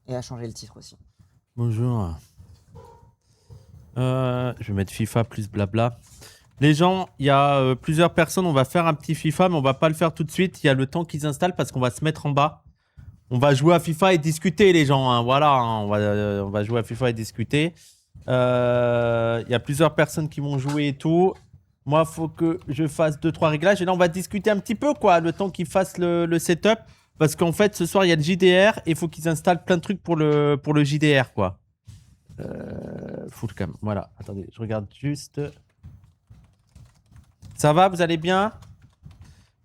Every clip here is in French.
Et à changer le titre aussi. Bonjour. Je vais mettre FIFA plus blabla. Les gens, il y a plusieurs personnes. On va faire un petit FIFA, mais on va pas le faire tout de suite. Il y a le temps qu'ils installent parce qu'on va se mettre en bas. On va jouer à FIFA et discuter, les gens. Hein. Voilà, hein. On va jouer à FIFA et discuter. Il y a plusieurs personnes qui vont jouer et tout. Moi, il faut que je fasse 2-3 réglages. Et là, on va discuter un petit peu, quoi, le temps qu'ils fassent le setup. Parce qu'en fait, ce soir, il y a le JDR et il faut qu'ils installent plein de trucs pour le JDR, quoi. Full cam. Voilà. Attendez, je regarde juste. Ça va, vous allez bien?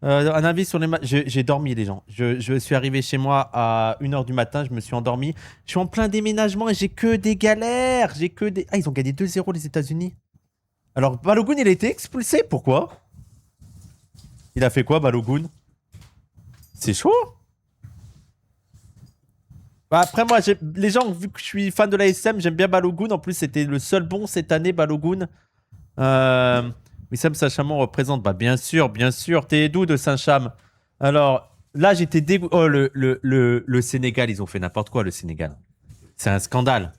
Un avis sur les matchs. J'ai dormi, les gens. Je suis arrivé chez moi à 1h du matin, je me suis endormi. Je suis en plein déménagement et j'ai que des galères. J'ai que des. Ah, ils ont gagné 2-0 les États-Unis. Alors, Balogun, il a été expulsé. Pourquoi? Il a fait quoi, Balogun? C'est chaud. Bah, après, moi, les gens, vu que je suis fan de la SM, j'aime bien Balogun. En plus, c'était le seul bon cette année, Balogun. Wissam Saint-Chamond représente. Bah, bien sûr, bien sûr. T'es d'où de Saint-Cham? Alors, là, j'étais dégoûté. Oh, le Sénégal, ils ont fait n'importe quoi, le Sénégal. C'est un scandale.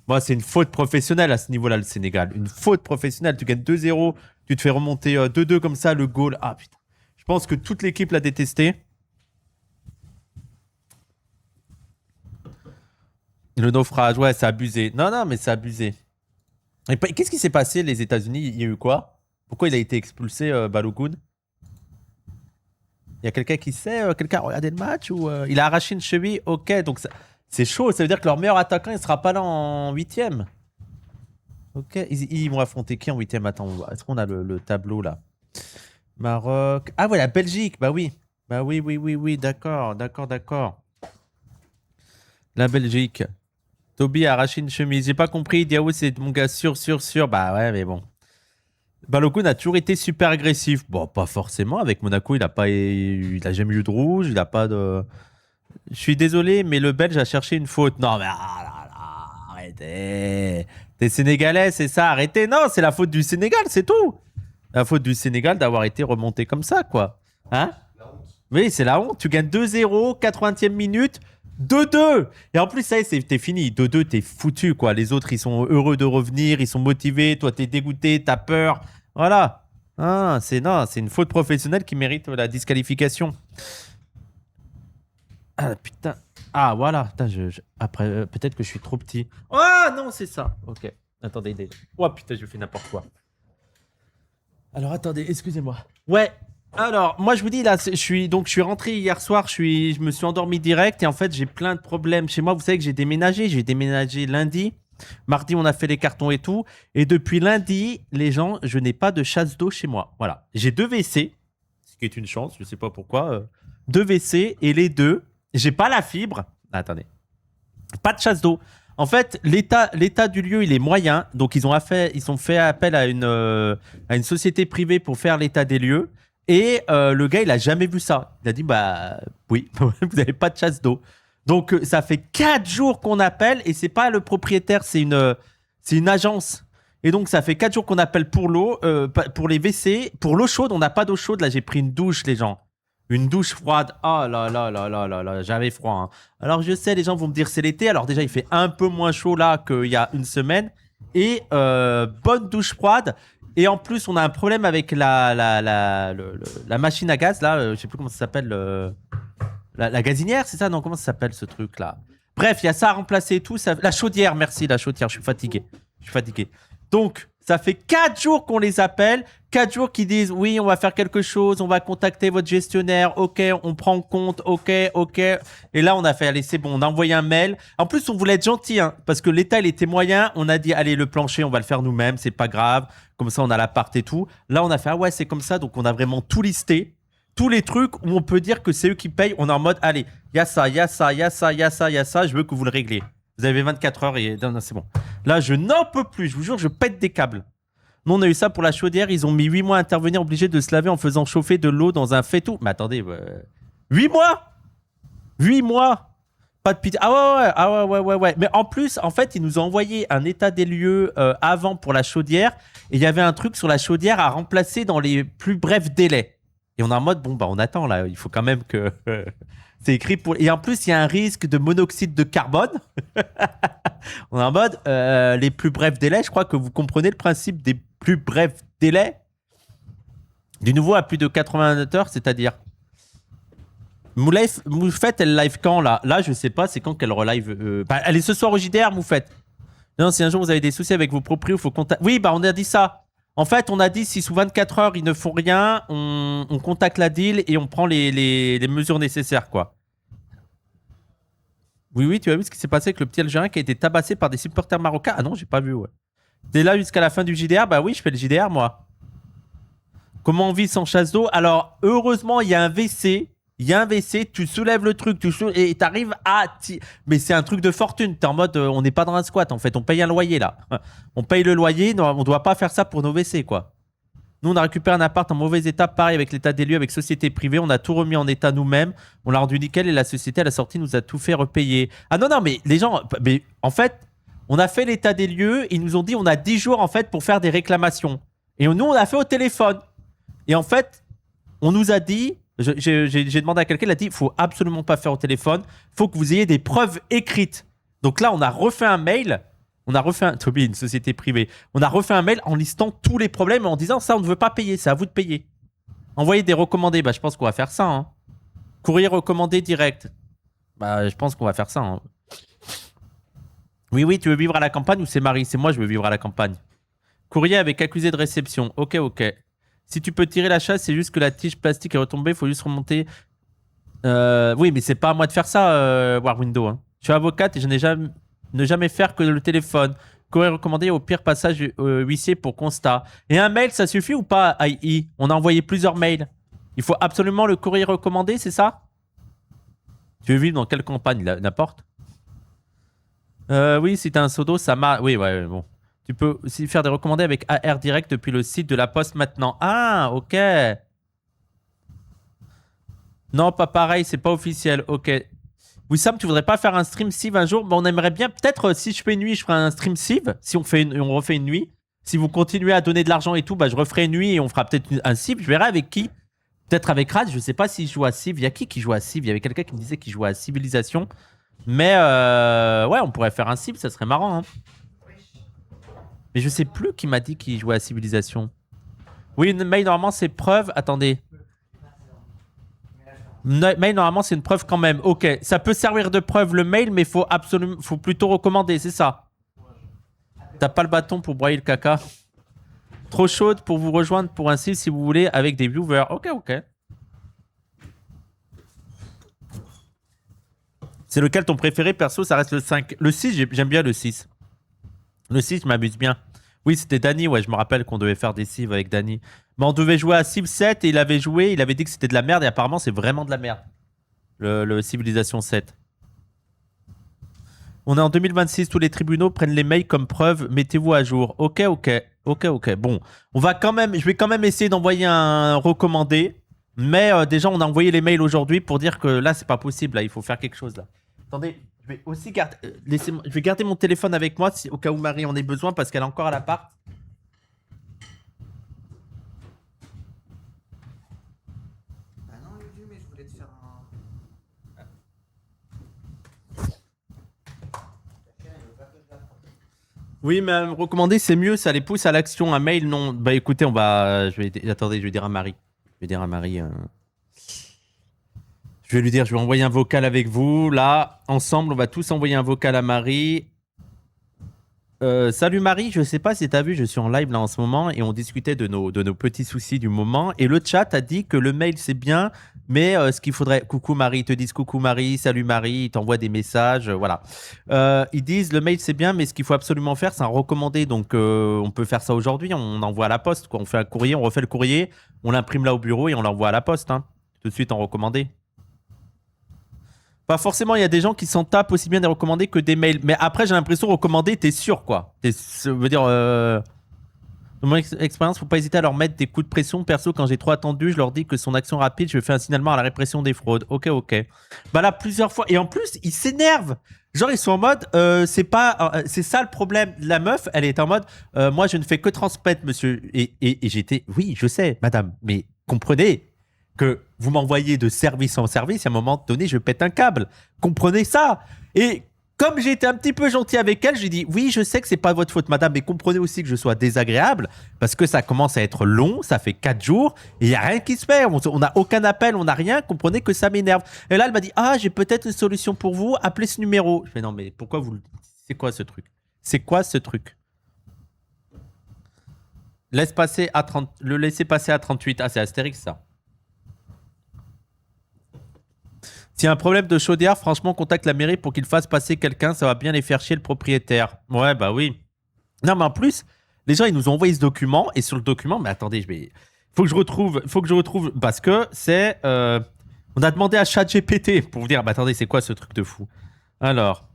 Moi, c'est une faute professionnelle à ce niveau-là, le Sénégal. Une faute professionnelle. Tu gagnes 2-0, tu te fais remonter 2-2 comme ça, le goal. Ah, putain. Je pense que toute l'équipe l'a détesté. Le naufrage, ouais, c'est abusé. Non, non, mais c'est abusé. Et qu'est-ce qui s'est passé, les États-Unis? Il y a eu quoi? Pourquoi il a été expulsé, Balogun? Il y a quelqu'un qui sait? Quelqu'un a regardé le match ou il a arraché une cheville? Ok, donc c'est chaud. Ça veut dire que leur meilleur attaquant, il sera pas là en huitième. Ok, ils vont affronter qui en huitième? Attends, est-ce qu'on a le tableau là? Maroc. Ah ouais, la Belgique. Bah oui. Bah oui, oui, oui, oui. D'accord, d'accord, d'accord. La Belgique. Toby a arraché une chemise. J'ai pas compris. Diao, c'est mon gars sûr, sûr, sûr. Bah ouais, mais bon. Balogun a toujours été super agressif. Bon, pas forcément. Avec Monaco, il a jamais eu de rouge. Il a pas de. Je suis désolé, mais le Belge a cherché une faute. Non, mais ah là là, arrêtez. T'es sénégalais, c'est ça, arrêtez. Non, c'est la faute du Sénégal, c'est tout. La faute du Sénégal d'avoir été remonté comme ça, quoi. Hein? Oui, c'est la honte. Tu gagnes 2-0, 80e minute, 2-2. Et en plus, ça y est, t'es fini. 2-2, t'es foutu, quoi. Les autres, ils sont heureux de revenir, ils sont motivés. Toi, t'es dégoûté, t'as peur. Voilà. Ah, non, c'est une faute professionnelle qui mérite la disqualification. Ah, putain. Ah, voilà. Putain, après, peut-être que je suis trop petit. Ah, non, c'est ça. Ok. Attendez. Oh, putain, je fais n'importe quoi. Alors, attendez, excusez-moi. Ouais. Alors, moi, je vous dis, là, je suis rentré hier soir, je me suis endormi direct et en fait, j'ai plein de problèmes chez moi. Vous savez que j'ai déménagé lundi. Mardi, on a fait les cartons et tout. Et depuis lundi, les gens, je n'ai pas de chasse d'eau chez moi. Voilà. J'ai 2 WC, ce qui est une chance, je sais pas pourquoi. 2 WC et les deux, j'ai pas la fibre. Ah, attendez. Pas de chasse d'eau. En fait, l'état du lieu, il est moyen. Donc, ils ont fait appel à une société privée pour faire l'état des lieux. Et le gars, il a jamais vu ça. Il a dit, bah oui, vous n'avez pas de chasse d'eau. Donc, ça fait 4 jours qu'on appelle et c'est pas le propriétaire, c'est une agence. Et donc, ça fait 4 jours qu'on appelle pour l'eau, pour les WC. Pour l'eau chaude, on n'a pas d'eau chaude. Là, j'ai pris une douche, les gens. Une douche froide. Oh là là là là là là, j'avais froid. Hein. Alors je sais, les gens vont me dire c'est l'été. Alors déjà, il fait un peu moins chaud là qu'il y a une semaine. Et bonne douche froide. Et en plus, on a un problème avec la machine à gaz là. Je sais plus comment ça s'appelle. La gazinière, c'est ça? Non, comment ça s'appelle ce truc là? Bref, il y a ça à remplacer et tout. La chaudière, merci, la chaudière. Je suis fatigué. Donc, ça fait 4 jours qu'on les appelle. 4 jours qui disent oui, on va faire quelque chose, on va contacter votre gestionnaire, ok, on prend en compte, ok. Et là, on a fait, allez, c'est bon, on a envoyé un mail. En plus, on voulait être gentil, hein, parce que l'état, il était moyen. On a dit, allez, le plancher, on va le faire nous-mêmes, c'est pas grave. Comme ça, on a l'appart et tout. Là, on a fait, ah ouais, c'est comme ça. Donc, on a vraiment tout listé. Tous les trucs où on peut dire que c'est eux qui payent. On est en mode, allez, il y a ça, je veux que vous le régliez. Vous avez 24 heures et non, c'est bon. Là, je n'en peux plus, je vous jure, je pète des câbles. Nous, on a eu ça pour la chaudière. Ils ont mis 8 mois à intervenir, obligés de se laver en faisant chauffer de l'eau dans un faitout. Mais attendez, 8 mois 8 mois Pas de pitié. Ah ouais. Mais en plus, en fait, ils nous ont envoyé un état des lieux avant pour la chaudière. Et il y avait un truc sur la chaudière à remplacer dans les plus brefs délais. Et on est en mode, bon, bah, on attend là. Il faut quand même que C'est écrit pour. Et en plus, il y a un risque de monoxyde de carbone. On est en mode les plus brefs délais. Je crois que vous comprenez le principe des plus brefs délais. Du nouveau à plus de 80 heures, c'est-à-dire. Moufette, elle live quand là? Là, je sais pas, c'est quand qu'elle relive. Bah, elle est ce soir au JDR, Moufette. Non, si un jour vous avez des soucis avec vos proprios, il faut contacter. Oui, bah on a dit ça. En fait, on a dit si sous 24 heures ils ne font rien, on contacte la deal et on prend les mesures nécessaires, quoi. Oui, tu as vu ce qui s'est passé avec le petit Algérien qui a été tabassé par des supporters marocains? Ah non, j'ai pas vu, ouais. T'es là jusqu'à la fin du JDR? Bah oui, je fais le JDR, moi. Comment on vit sans chasse d'eau? Alors, heureusement, il y a un WC. Il y a un WC, tu soulèves le truc, et t'arrives à... Mais c'est un truc de fortune. T'es en mode, on n'est pas dans un squat, en fait. On paye un loyer, là. On paye le loyer, on doit pas faire ça pour nos WC, quoi. Nous, on a récupéré un appart en mauvais état, pareil avec l'état des lieux, avec société privée. On a tout remis en état nous-mêmes. On l'a rendu nickel et la société à la sortie nous a tout fait repayer. Ah non, mais les gens... Mais en fait, on a fait l'état des lieux. Ils nous ont dit on a 10 jours, en fait, pour faire des réclamations. Et nous, on a fait au téléphone. Et en fait, on nous a dit... J'ai demandé à quelqu'un, il a dit il faut absolument pas faire au téléphone. Il faut que vous ayez des preuves écrites. Donc là, on a refait un mail. Toby, une société privée. On a refait un mail en listant tous les problèmes et en disant ça, on ne veut pas payer, c'est à vous de payer. Envoyer des recommandés, bah, je pense qu'on va faire ça. Hein. Courrier recommandé direct. Bah, je pense qu'on va faire ça. Hein. Oui, tu veux vivre à la campagne ou c'est Marie? C'est moi, je veux vivre à la campagne. Courrier avec accusé de réception. Ok. Si tu peux tirer la chasse, c'est juste que la tige plastique est retombée, il faut juste remonter. Oui, mais c'est pas à moi de faire ça, Warwindo. Hein. Je suis avocate et je n'ai jamais faire que le téléphone. Courrier recommandé au pire passage huissier pour constat. Et un mail, ça suffit ou pas, AI? On a envoyé plusieurs mails. Il faut absolument le courrier recommandé, c'est ça? Tu veux vivre dans quelle campagne? N'importe. Oui, si t'as un pseudo, ça marche. Oui, bon. Tu peux aussi faire des recommandés avec AR direct depuis le site de la Poste maintenant. Ah, ok. Non, pas pareil, c'est pas officiel. Ok. Wissam, tu voudrais pas faire un stream Civ un jour? On aimerait bien, peut-être, si je fais une nuit, je ferai un stream Civ. Si on refait une nuit. Si vous continuez à donner de l'argent et tout, bah, je referai une nuit et on fera peut-être un Civ. Je verrai avec qui. Peut-être avec Rad. Je sais pas s'il joue à Civ. Il y a qui joue à Civ? Il y avait quelqu'un qui me disait qu'il jouait à Civilisation. Mais ouais, on pourrait faire un Civ, ça serait marrant. Hein. Mais je sais plus qui m'a dit qu'il jouait à Civilisation. Oui, mail normalement c'est preuve. Attendez. Mail normalement c'est une preuve quand même. Ok, ça peut servir de preuve le mail, mais faut plutôt recommander, c'est ça. T'as pas le bâton pour broyer le caca. Trop chaude pour vous rejoindre pour un site si vous voulez avec des viewers. Ok. C'est lequel ton préféré perso? Ça reste le 5. Le 6, j'aime bien le 6. Le 6, je m'amuse bien. Oui, c'était Dany, ouais, je me rappelle qu'on devait faire des cives avec Dany. Mais on devait jouer à Civ 7 et il avait dit que c'était de la merde et apparemment c'est vraiment de la merde. Le Civilisation 7. On est en 2026, tous les tribunaux prennent les mails comme preuve, mettez-vous à jour. Ok. Bon, je vais quand même essayer d'envoyer un recommandé. Mais déjà, on a envoyé les mails aujourd'hui pour dire que là, c'est pas possible, là, il faut faire quelque chose là. Attendez. Je vais aussi garder, je vais garder mon téléphone avec moi au cas où Marie en ait besoin parce qu'elle est encore à l'appart. Bah non, Lulu, mais je voulais te faire un. Oui, mais me recommander, c'est mieux, ça les pousse à l'action. Un mail, non. Bah écoutez, attendez, je vais dire à Marie. Je vais lui dire, je vais envoyer un vocal avec vous. Là, ensemble, on va tous envoyer un vocal à Marie. Salut Marie, je sais pas si t'as vu, je suis en live là en ce moment et on discutait de nos petits soucis du moment. Et le chat a dit que le mail c'est bien, mais ce qu'il faudrait... Coucou Marie, ils te disent coucou Marie, salut Marie, ils t'envoient des messages, voilà. Ils disent le mail c'est bien, mais ce qu'il faut absolument faire c'est un recommandé. Donc on peut faire ça aujourd'hui, on envoie à la poste, quoi. On fait un courrier, on refait le courrier, on l'imprime là au bureau et on l'envoie à la poste, hein, tout de suite en recommandé. Pas forcément, il y a des gens qui s'en tapent aussi bien des recommandés que des mails. Mais après, j'ai l'impression recommandé, t'es sûr, quoi. Veut dire, de mon expérience, faut pas hésiter à leur mettre des coups de pression. Perso, quand j'ai trop attendu, je leur dis que son action rapide, je fais un signalement à la répression des fraudes. Ok. Bah là, plusieurs fois. Et en plus, ils s'énervent. Genre, ils sont en mode, c'est ça le problème. La meuf, elle est en mode, moi, je ne fais que transmettre, monsieur. Et j'étais, oui, je sais, madame, mais comprenez. que vous m'envoyez de service en service, à un moment donné, je pète un câble. Comprenez ça. Et comme j'ai été un petit peu gentil avec elle, j'ai dit oui, je sais que c'est pas votre faute, madame, mais comprenez aussi que je sois désagréable parce que ça commence à être long, ça fait 4 jours et il n'y a rien qui se fait. On n'a aucun appel, on n'a rien. Comprenez que ça m'énerve. Et là, elle m'a dit ah, j'ai peut-être une solution pour vous, appelez ce numéro. Je fais non, mais pourquoi vous le dites? C'est quoi ce truc? C'est quoi ce truc? Laisse passer à 30, le laisser passer à 38. Ah, c'est Astérix, ça. S'il y a un problème de chaudière, franchement, contacte la mairie pour qu'ils fassent passer quelqu'un. Ça va bien les faire chier le propriétaire. Ouais, bah oui. Non, mais en plus, les gens, ils nous ont envoyé ce document. Et sur le document, mais attendez, faut que je retrouve, parce que c'est... on a demandé à ChatGPT pour vous dire, bah attendez, c'est quoi ce truc de fou? Alors...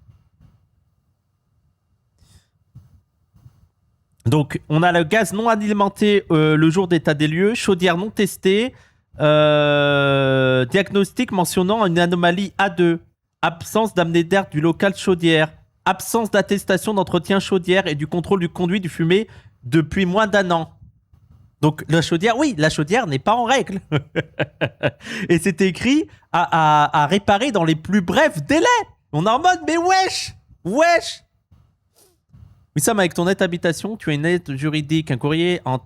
Donc, on a le gaz non alimenté le jour d'état des lieux, chaudière non testée, diagnostic mentionnant une anomalie A2, absence d'amener d'air du local chaudière, absence d'attestation d'entretien chaudière et du contrôle du conduit du fumé depuis moins d'un an. Donc, la chaudière, oui, la chaudière n'est pas en règle. Et c'était écrit à réparer dans les plus brefs délais. On est en mode, mais wesh, wesh. Wissam, avec ton aide habitation, tu as une aide juridique, un courrier en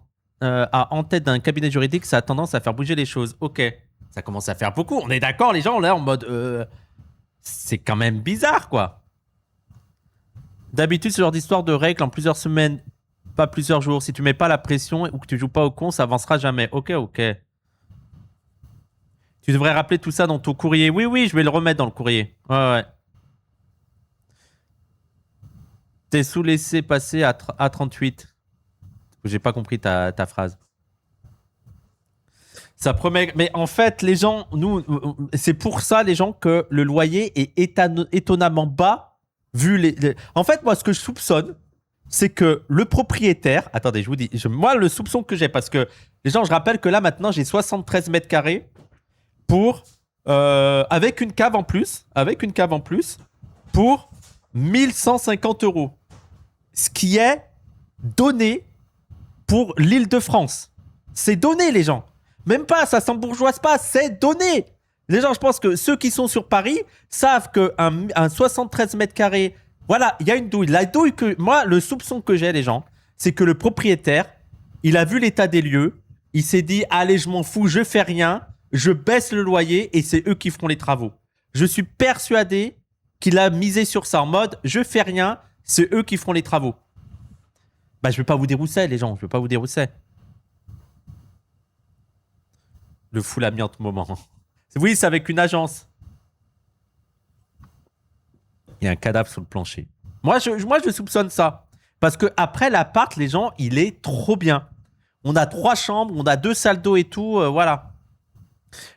tête d'un cabinet juridique, ça a tendance à faire bouger les choses. Ok, ça commence à faire beaucoup. On est d'accord, les gens, là, en mode... c'est quand même bizarre, quoi. D'habitude, ce genre d'histoire de règles en plusieurs semaines, pas plusieurs jours. Si tu mets pas la pression ou que tu joues pas au con, ça avancera jamais. Ok. Tu devrais rappeler tout ça dans ton courrier. Oui, je vais le remettre dans le courrier. Ouais. T'es sous-laissé passer à 38. J'ai pas compris ta phrase. Ça promet... Mais en fait, les gens, nous, c'est pour ça, les gens, que le loyer est étonnamment bas, vu les... En fait, moi, ce que je soupçonne, c'est que le propriétaire... Attendez, je vous dis, moi, le soupçon que j'ai, parce que, les gens, je rappelle que là, maintenant, j'ai 73 mètres carrés pour... avec une cave en plus, pour 1150 €. Ce qui est donné pour l'Île-de-France. C'est donné, les gens. Même pas, ça s'embourgeoise pas, c'est donné. Les gens, je pense que ceux qui sont sur Paris savent qu'un 73 mètres carrés, voilà, il y a une douille. La douille que, moi, le soupçon que j'ai, les gens, c'est que le propriétaire, il a vu l'état des lieux, il s'est dit, allez, je m'en fous, je fais rien, je baisse le loyer et c'est eux qui feront les travaux. Je suis persuadé qu'il a misé sur ça en mode, je fais rien, c'est eux qui feront les travaux. Bah, je vais pas vous dire où c'est, les gens. Je vais pas vous dire où c'est. Le full amiante moment. Oui, c'est avec une agence. Il y a un cadavre sur le plancher. Moi, je soupçonne ça. Parce que après l'appart, les gens, il est trop bien. On a 3 chambres, on a 2 salles d'eau et tout. Voilà.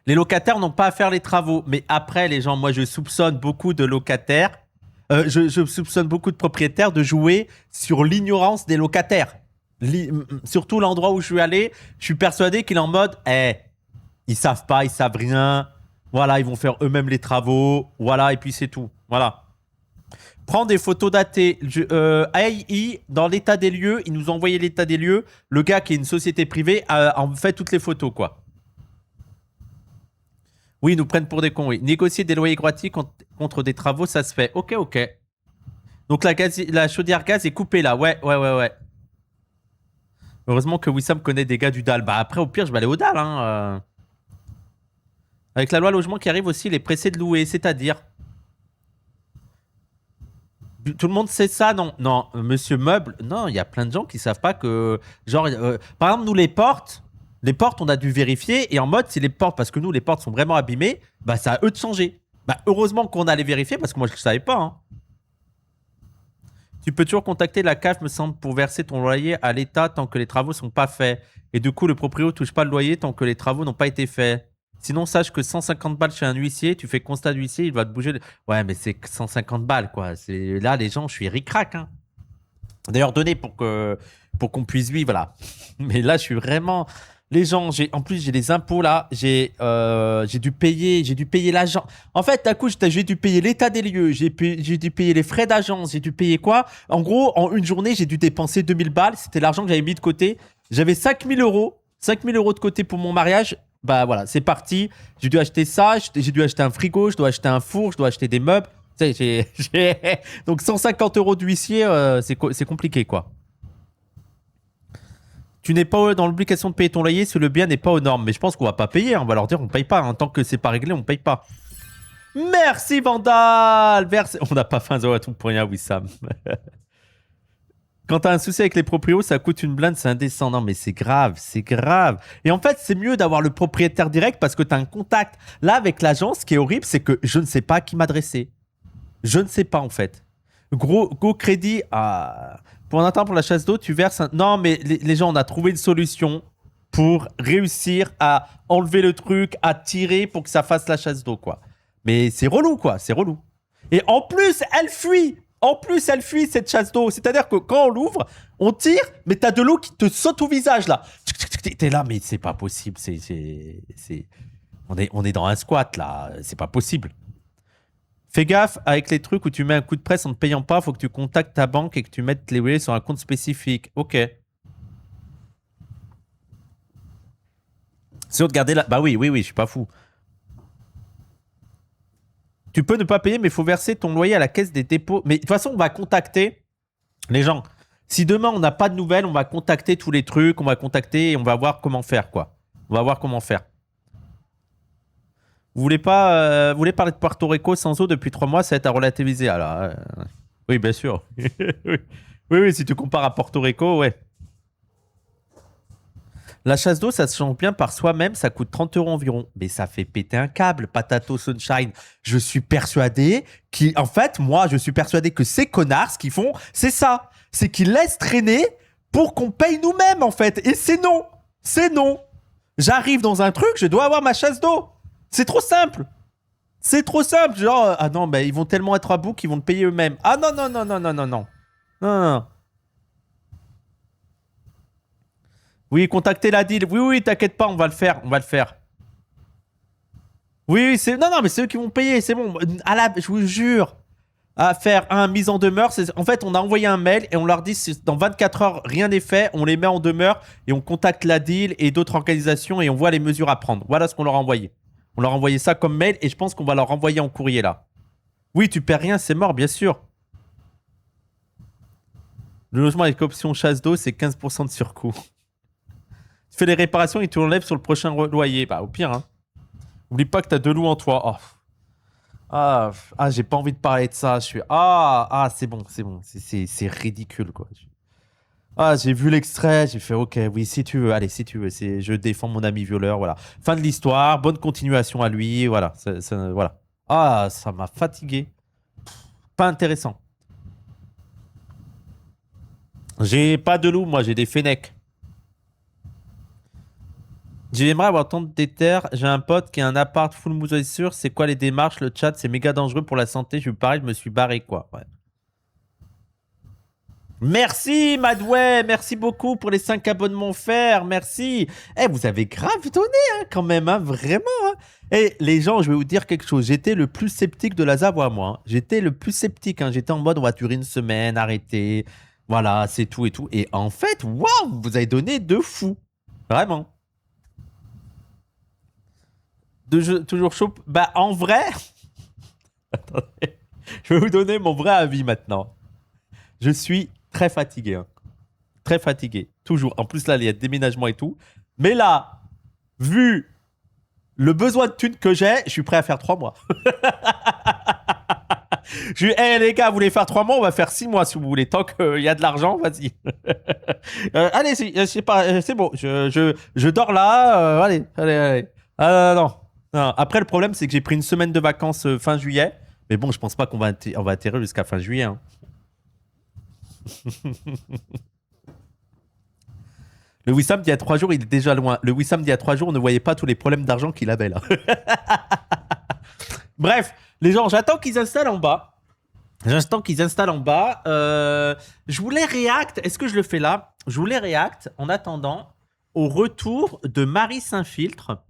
Les locataires n'ont pas à faire les travaux. Mais après, les gens, moi, je soupçonne beaucoup de locataires. Je soupçonne beaucoup de propriétaires de jouer sur l'ignorance des locataires. Surtout l'endroit où je suis allé, je suis persuadé qu'il est en mode ils savent pas, ils savent rien. Voilà, ils vont faire eux-mêmes les travaux. Voilà, et puis c'est tout. Voilà. Prends des photos datées. AI, dans l'état des lieux, ils nous ont envoyé l'état des lieux. Le gars qui est une société privée en fait toutes les photos, quoi. Oui, ils nous prennent pour des cons, oui. Négocier des loyers gratuits contre des travaux, ça se fait. Ok. Donc la chaudière gaz est coupée là. Ouais. Heureusement que Wissam connaît des gars du DAL. Bah après, au pire, je vais aller au DAL. Hein. Avec la loi logement qui arrive aussi, il est pressé de louer. C'est-à-dire... Tout le monde sait ça, non, monsieur Meuble, non, il y a plein de gens qui savent pas que... Genre, par exemple, nous, les portes, on a dû vérifier. Et en mode, si les portes, parce que nous, les portes sont vraiment abîmées, bah ça à eux de changer. Bah heureusement qu'on allait vérifier, parce que moi, je ne savais pas. Hein. Tu peux toujours contacter la CAF, me semble, pour verser ton loyer à l'État tant que les travaux sont pas faits. Et du coup, le proprio touche pas le loyer tant que les travaux n'ont pas été faits. Sinon, sache que 150 balles chez un huissier, tu fais constat d'huissier, il va te bouger. Ouais, mais c'est 150 balles, quoi. Là, les gens, je suis ric-rac. Hein. D'ailleurs, donnez pour qu'on puisse vivre, là. Mais là, je suis vraiment... Les gens, en plus, j'ai les impôts, là. J'ai dû payer l'agent. En fait, d'un coup, j'ai dû payer l'état des lieux. J'ai dû payer les frais d'agence. J'ai dû payer quoi? En gros, en une journée, j'ai dû dépenser 2000 balles. C'était l'argent que j'avais mis de côté. J'avais 5000 €. 5000 € de côté pour mon mariage. Bah voilà, c'est parti. J'ai dû acheter ça, j'ai dû acheter un frigo, je dois acheter un four, je dois acheter des meubles. Tu sais, Donc 150 € d'huissier, c'est compliqué quoi. Tu n'es pas dans l'obligation de payer ton loyer si le bien n'est pas aux normes. Mais je pense qu'on va pas payer, hein. On va leur dire on paye pas. Hein. Tant que c'est pas réglé, on paye pas. Merci Vandal. On n'a pas fait un zéro à tout pour rien, Wissam. Quand t'as un souci avec les proprios, ça coûte une blinde, c'est indécent. Non, mais c'est grave, c'est grave. Et en fait, c'est mieux d'avoir le propriétaire direct parce que t'as un contact. Là, avec l'agence, ce qui est horrible, c'est que je ne sais pas à qui m'adresser. Je ne sais pas, en fait. Go crédit pour un temps pour la chasse d'eau, tu verses un... Non, mais les gens, on a trouvé une solution pour réussir à enlever le truc, à tirer pour que ça fasse la chasse d'eau, quoi. Mais c'est relou, quoi. C'est relou. Et en plus, elle fuit. En plus, elle fuit cette chasse d'eau. C'est-à-dire que quand on l'ouvre, on tire, mais t'as de l'eau qui te saute au visage, là. T'es là, mais c'est pas possible. On est dans un squat, là. C'est pas possible. Fais gaffe avec les trucs où tu mets un coup de presse en ne payant pas. Faut que tu contactes ta banque et que tu mettes les loyers sur un compte spécifique. Ok. Sûr de garder la... Bah oui, je suis pas fou. Tu peux ne pas payer, mais il faut verser ton loyer à la caisse des dépôts. Mais de toute façon, on va contacter les gens. Si demain, on n'a pas de nouvelles, on va contacter tous les trucs, on va contacter et on va voir comment faire, quoi. On va voir comment faire. Vous voulez parler de Puerto Rico sans eau depuis 3 mois, ça va être à relativiser. Alors, oui, bien sûr. oui, si tu compares à Porto Rico, ouais. La chasse d'eau, ça se change bien par soi-même, ça coûte 30 € environ. Mais ça fait péter un câble, Patato Sunshine. Je suis persuadé en fait, moi, je suis persuadé que ces connards, ce qu'ils font, c'est ça. C'est qu'ils laissent traîner pour qu'on paye nous-mêmes, en fait. Et c'est non. C'est non. J'arrive dans un truc, je dois avoir ma chasse d'eau. C'est trop simple. C'est trop simple. Genre, ah non, ils vont tellement être à bout qu'ils vont le payer eux-mêmes. Ah non. Non. Oui, contactez la deal. Oui, t'inquiète pas, on va le faire. Oui, c'est... Non, mais c'est eux qui vont payer, c'est bon. Je vous jure. À faire mise en demeure. En fait, on a envoyé un mail et on leur dit dans 24 heures, rien n'est fait. On les met en demeure et on contacte la deal et d'autres organisations et on voit les mesures à prendre. Voilà ce qu'on leur a envoyé. On leur a envoyé ça comme mail et je pense qu'on va leur envoyer en courrier là. Oui, tu perds rien, c'est mort, bien sûr. Le logement avec option chasse d'eau, c'est 15% de surcoût. Tu fais les réparations et tu l'enlèves sur le prochain loyer. Bah, au pire, hein. Oublie pas que t'as 2 loups en toi. Oh. J'ai pas envie de parler de ça. Je suis... c'est bon. C'est ridicule, quoi. J'ai vu l'extrait, j'ai fait ok, oui, si tu veux, allez, si tu veux. Je défends mon ami violeur, voilà. Fin de l'histoire, bonne continuation à lui, voilà. Voilà. Ça m'a fatigué. Pas intéressant. J'ai pas de loup, moi, j'ai des fennecs. J'aimerais avoir tant de terres. J'ai un pote qui a un appart full moisissure. C'est quoi les démarches? Le chat, c'est méga dangereux pour la santé. Je me suis barré, quoi. Ouais. Merci, Madway. Merci beaucoup pour les 5 abonnements offerts. Merci. Vous avez grave donné, hein, quand même, hein, vraiment. Hein. Les gens, je vais vous dire quelque chose. J'étais le plus sceptique de la Zavoie, moi. Hein. J'étais le plus sceptique. Hein. J'étais en mode, on va durer une semaine, arrêtez. Voilà, c'est tout et tout. Et en fait, waouh, vous avez donné de fou. Vraiment. Toujours chaud. Bah, en vrai... Attendez. Je vais vous donner mon vrai avis maintenant. Je suis très fatigué. Hein. Très fatigué. Toujours. En plus, là, il y a déménagement et tout. Mais là, vu le besoin de thunes que j'ai, je suis prêt à faire 3 mois. Les gars, vous voulez faire 3 mois? On va faire 6 mois si vous voulez. Tant qu'il y a de l'argent, vas-y. Allez, c'est bon. Je dors là. Allez. Non. Après, le problème, c'est que j'ai pris une semaine de vacances fin juillet. Mais bon, je pense pas qu'on va atterrir jusqu'à fin juillet. Hein. Le Wissam d'il y a 3 jours, il est déjà loin. Le Wissam d'il y a 3 jours, on ne voyait pas tous les problèmes d'argent qu'il avait là. Bref, les gens, j'attends qu'ils installent en bas. Je voulais react. Est-ce que je le fais là? Je voulais react en attendant au retour de Marie Saint-Filtre.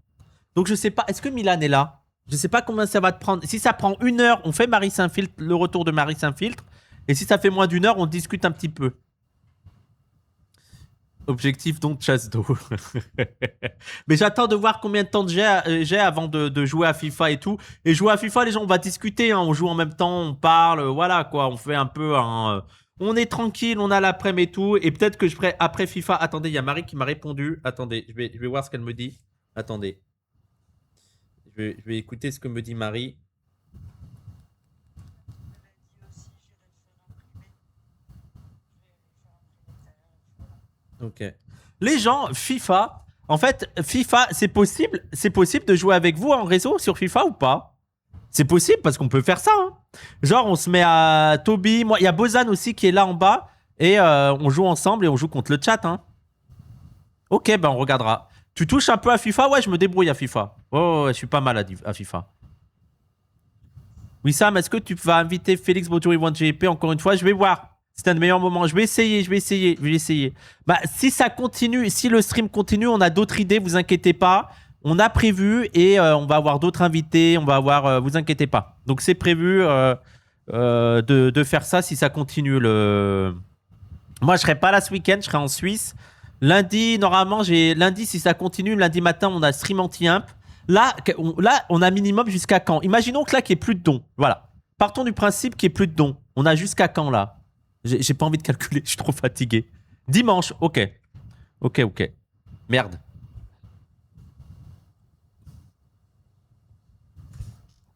Donc, je sais pas. Est-ce que Milan est là? Je sais pas combien ça va te prendre. Si ça prend 1 heure, on fait Marie Saint-Filtre, le retour de Marie Saint-Filtre. Et si ça fait moins d'1 heure, on discute un petit peu. Objectif donc chasse d'eau. Mais j'attends de voir combien de temps j'ai avant de jouer à FIFA et tout. Et jouer à FIFA, les gens, on va discuter. Hein. On joue en même temps, on parle. Voilà quoi. On fait un peu un. On est tranquille, on a l'après-midi et tout. Et peut-être que je ferai après FIFA. Attendez, il y a Marie qui m'a répondu. Attendez, je vais voir ce qu'elle me dit. Attendez. Je vais écouter ce que me dit Marie. Ok. Les gens, FIFA, en fait, FIFA, c'est possible de jouer avec vous en réseau sur FIFA ou pas? C'est possible parce qu'on peut faire ça. Hein. Genre, on se met à Toby, moi, il y a Bozan aussi qui est là en bas et on joue ensemble et on joue contre le chat. Hein. Ok, ben on regardera. Tu touches un peu à FIFA? Ouais, je me débrouille à FIFA. Oh, ouais, je suis pas mal à FIFA. Oui, Sam, est-ce que tu vas inviter Félix Boturi One GP encore une fois? Je vais voir. C'est un des meilleurs moments. Je vais essayer. Bah, si ça continue, si le stream continue, on a d'autres idées, vous inquiétez pas. On a prévu et on va avoir d'autres invités. On va avoir, vous inquiétez pas. Donc c'est prévu de faire ça si ça continue. Moi, je serai pas là ce week-end, je serai en Suisse. Lundi, normalement, lundi si ça continue, lundi matin, on a stream anti-imp. Là, on a minimum jusqu'à quand? Imaginons que là, qu'il n'y ait plus de dons. Voilà. Partons du principe qu'il n'y ait plus de dons. On a jusqu'à quand là? J'ai pas envie de calculer, je suis trop fatigué. Dimanche, ok. Ok. Merde.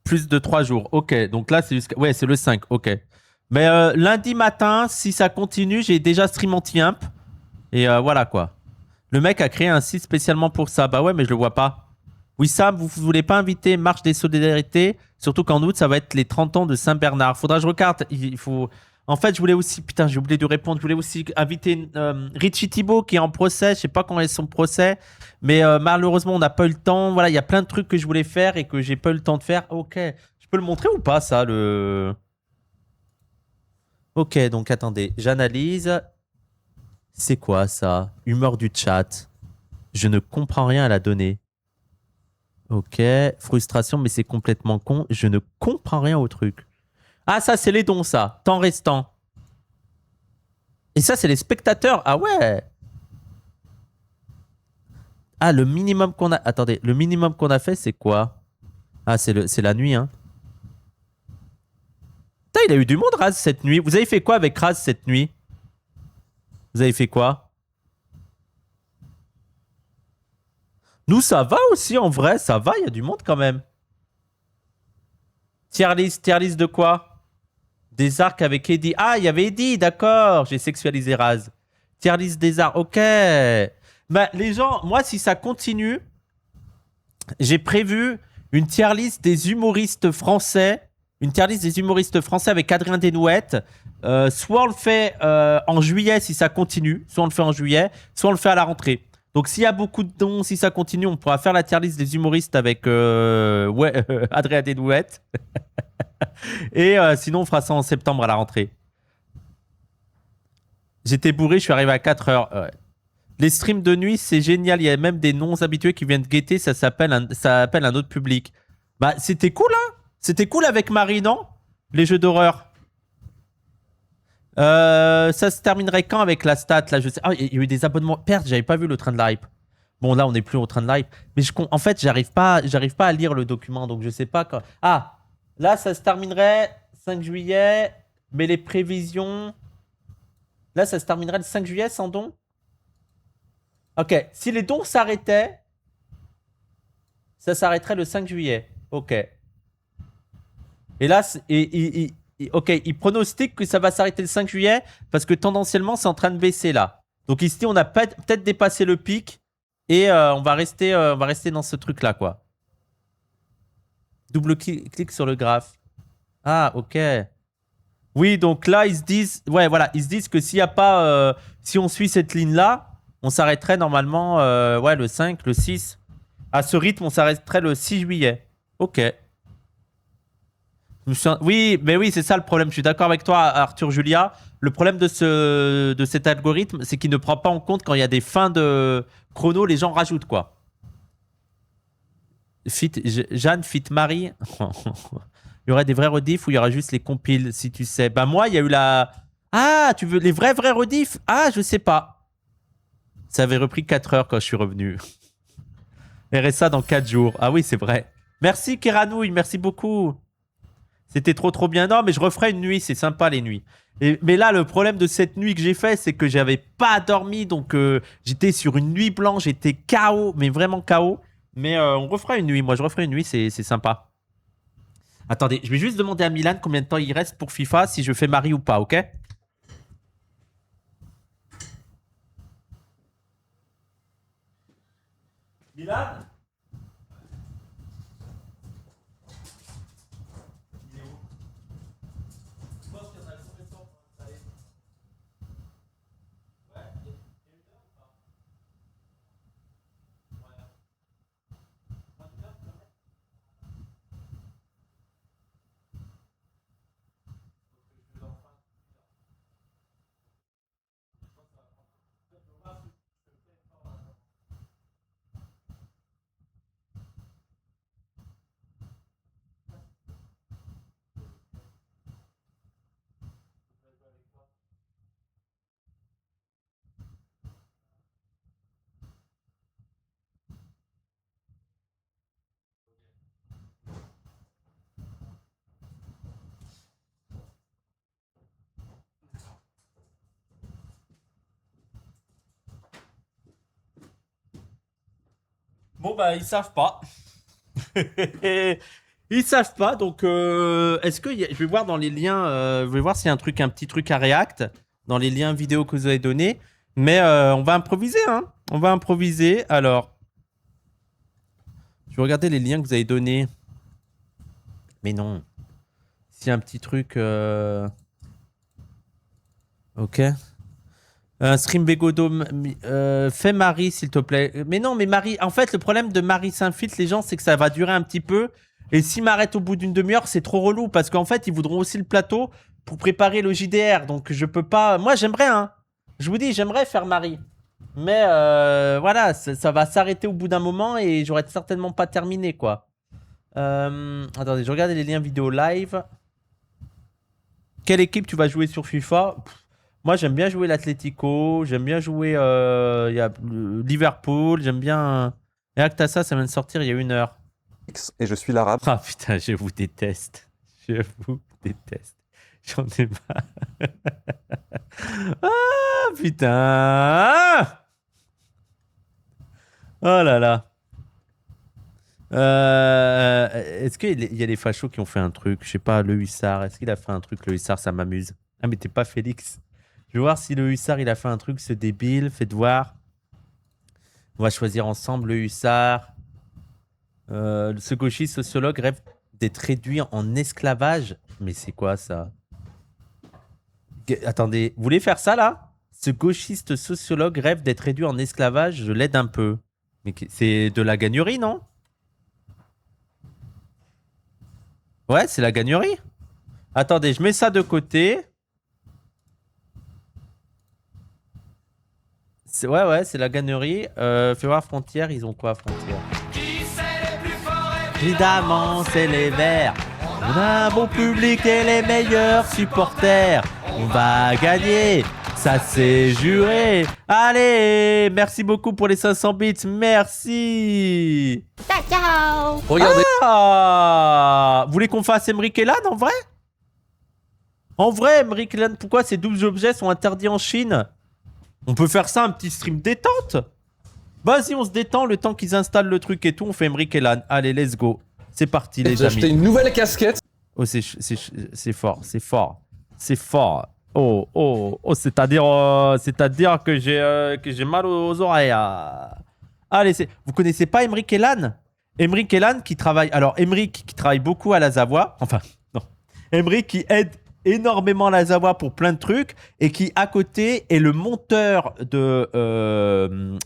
Plus de 3 jours, ok. Donc là, c'est jusqu'à... Ouais, c'est le 5, ok. Mais lundi matin, si ça continue, j'ai déjà stream anti-imp. Et voilà quoi. Le mec a créé un site spécialement pour ça. Bah ouais, mais je le vois pas. Oui, Sam, vous voulez pas inviter Marche des Solidarités? Surtout qu'en août, ça va être les 30 ans de Saint-Bernard. Faudra que je regarde. Il faut... En fait, je voulais aussi... Putain, j'ai oublié de répondre. Je voulais aussi inviter Richie Thibault qui est en procès. Je sais pas quand est son procès. Mais malheureusement, on n'a pas eu le temps. Voilà, il y a plein de trucs que je voulais faire et que j'ai pas eu le temps de faire. Ok. Je peux le montrer ou pas, ça, le... Ok, donc attendez. J'analyse. C'est quoi, ça? Humeur du chat. Je ne comprends rien à la donnée. Ok. Frustration, mais c'est complètement con. Je ne comprends rien au truc. Ah, ça, c'est les dons, ça. Temps restant. Et ça, c'est les spectateurs. Ah ouais. Ah, le minimum qu'on a... Attendez, le minimum qu'on a fait, c'est quoi? Ah, c'est la nuit, hein. Putain, il a eu du monde, Raz, cette nuit. Vous avez fait quoi avec Raz cette nuit? Vous avez fait quoi? Nous, ça va aussi, en vrai. Ça va, il y a du monde quand même. Tier list de quoi? Des arcs avec Eddie. Ah, il y avait Eddie, d'accord. J'ai sexualisé Raz. Tier list des arcs, ok. Bah, les gens, moi, si ça continue, j'ai prévu une tier list des humoristes français. Une tier list des humoristes français avec Adrien Desnouettes. Soit on le fait en juillet si ça continue. Soit on le fait en juillet. Soit on le fait à la rentrée. Donc s'il y a beaucoup de dons, si ça continue, on pourra faire la tier list des humoristes avec Adrien Desnouettes. Et sinon, on fera ça en septembre à la rentrée. J'étais bourré, je suis arrivé à 4 heures. Ouais. Les streams de nuit, c'est génial. Il y a même des non-habitués qui viennent guetter. Ça appelle un autre public. Bah, c'était cool, hein? C'était cool avec Marie, non? Les jeux d'horreur. Ça se terminerait quand avec la stat là, je sais. Ah, il y a eu des abonnements. Perte, j'avais pas vu le train de la hype. Bon, là, on n'est plus au train de la hype. Mais en fait, j'arrive pas à lire le document, donc je sais pas quand. Ah, là, ça se terminerait 5 juillet, mais les prévisions. Là, ça se terminerait le 5 juillet sans don. Ok, si les dons s'arrêtaient, ça s'arrêterait le 5 juillet. Ok. Et là, ok, il pronostique que ça va s'arrêter le 5 juillet parce que tendanciellement, c'est en train de baisser là. Donc ici, on a peut-être dépassé le pic et on va rester dans ce truc-là, quoi. Double clic sur le graphe. Ah, ok. Oui, donc là, ils se disent... Ouais, voilà, ils se disent que s'il y a pas... si on suit cette ligne-là, on s'arrêterait normalement ouais, le 5, le 6. À ce rythme, on s'arrêterait le 6 juillet. Ok. Oui, mais oui, c'est ça le problème. Je suis d'accord avec toi, Arthur Julia. Le problème de cet algorithme, c'est qu'il ne prend pas en compte quand il y a des fins de chrono, les gens rajoutent quoi. Jeanne, fit Marie. Il y aurait des vrais rediffs ou il y aura juste les compiles, si tu sais. Bah moi, il y a eu la... Ah, tu veux les vrais rediffs? Ah, je sais pas. Ça avait repris 4 heures quand je suis revenu. RSA dans 4 jours. Ah oui, c'est vrai. Merci Keranouille, merci beaucoup. C'était trop bien. Non, mais je referai une nuit, c'est sympa les nuits. Mais là, le problème de cette nuit que j'ai fait, c'est que j'avais pas dormi. Donc, j'étais sur une nuit blanche, j'étais KO, mais vraiment KO. Mais on refera une nuit. Moi, je referai une nuit, c'est sympa. Attendez, je vais juste demander à Milan combien de temps il reste pour FIFA, si je fais Marie ou pas, ok? Milan? Il est où? Je pense qu'il y en a combien de temps pour installer? Ouais, il y a une heure ou pas? Ouais. Moins d'une heure, quand même. Donc, je vais leur faire un coup de fil. Je pense que ça va prendre. Je vais voir si je fais fort là. Bon, bah, ils savent pas. Ils savent pas, donc est-ce que je vais voir dans les liens, je vais voir s'il y a un petit truc à React dans les liens vidéo que vous avez donnés. Mais on va improviser, hein. On va improviser. Alors, je vais regarder les liens que vous avez donnés. Mais non. S'il y a un petit truc. Ok. Stream Begodo, fais Marie s'il te plaît. Mais non, mais Marie, en fait, le problème de Marie s'infiltre, les gens, c'est que ça va durer un petit peu. Et s'ils m'arrêtent au bout d'une demi-heure, c'est trop relou parce qu'en fait, ils voudront aussi le plateau pour préparer le JDR. Donc, je peux pas. Moi, j'aimerais, hein. Je vous dis, j'aimerais faire Marie. Mais voilà, ça va s'arrêter au bout d'un moment et j'aurais certainement pas terminé, quoi. Attendez, je regarde les liens vidéo live. Quelle équipe tu vas jouer sur FIFA? Moi, j'aime bien jouer l'Atlético, j'aime bien jouer y a, Liverpool, j'aime bien... Et là que t'as ça, ça vient de sortir il y a 1 heure. Et je suis l'arabe. Ah putain, je vous déteste. Je vous déteste. J'en ai marre. Ah putain. Oh là là. Est-ce qu'il y a des fachos qui ont fait un truc? Je sais pas, le Hussard. Est-ce qu'il a fait un truc, le Hussard? Ça m'amuse. Ah, mais t'es pas Félix. Je vais voir si le Hussard, il a fait un truc, ce débile. Faites voir. On va choisir ensemble le Hussard. Ce gauchiste sociologue rêve d'être réduit en esclavage. Mais c'est quoi ça? Attendez, vous voulez faire ça là? Ce gauchiste sociologue rêve d'être réduit en esclavage. Je l'aide un peu. Mais c'est de la gagnerie, non? Ouais, c'est la gagnerie. Attendez, je mets ça de côté. Ouais, c'est la gagnerie. Fais voir Frontière, ils ont quoi Frontière? Évidemment, c'est les Verts. On a un bon public et les meilleurs supporters. On va gagner, ça c'est juré. Allez, merci beaucoup pour les 500 bits, merci. Ciao. Regardez. Ah, vous voulez qu'on fasse Emmerich Elan en vrai? En vrai, Emmerich Elan, pourquoi ces 12 objets sont interdits en Chine? On peut faire ça, un petit stream détente. Vas-y, on se détend le temps qu'ils installent le truc et tout. On fait Emmerich Elan. Allez, let's go. C'est parti, les J'ai acheté amis. une nouvelle casquette. Oh, c'est fort, c'est fort. C'est fort. Oh, c'est-à-dire que j'ai mal aux oreilles. Allez, vous connaissez pas Emmerich Elan? Emmerich Elan qui travaille... Alors, Emmerich qui travaille beaucoup à la Savoie. Enfin, non. Emmerich qui aide énormément la Savoie pour plein de trucs et qui, à côté, est le monteur de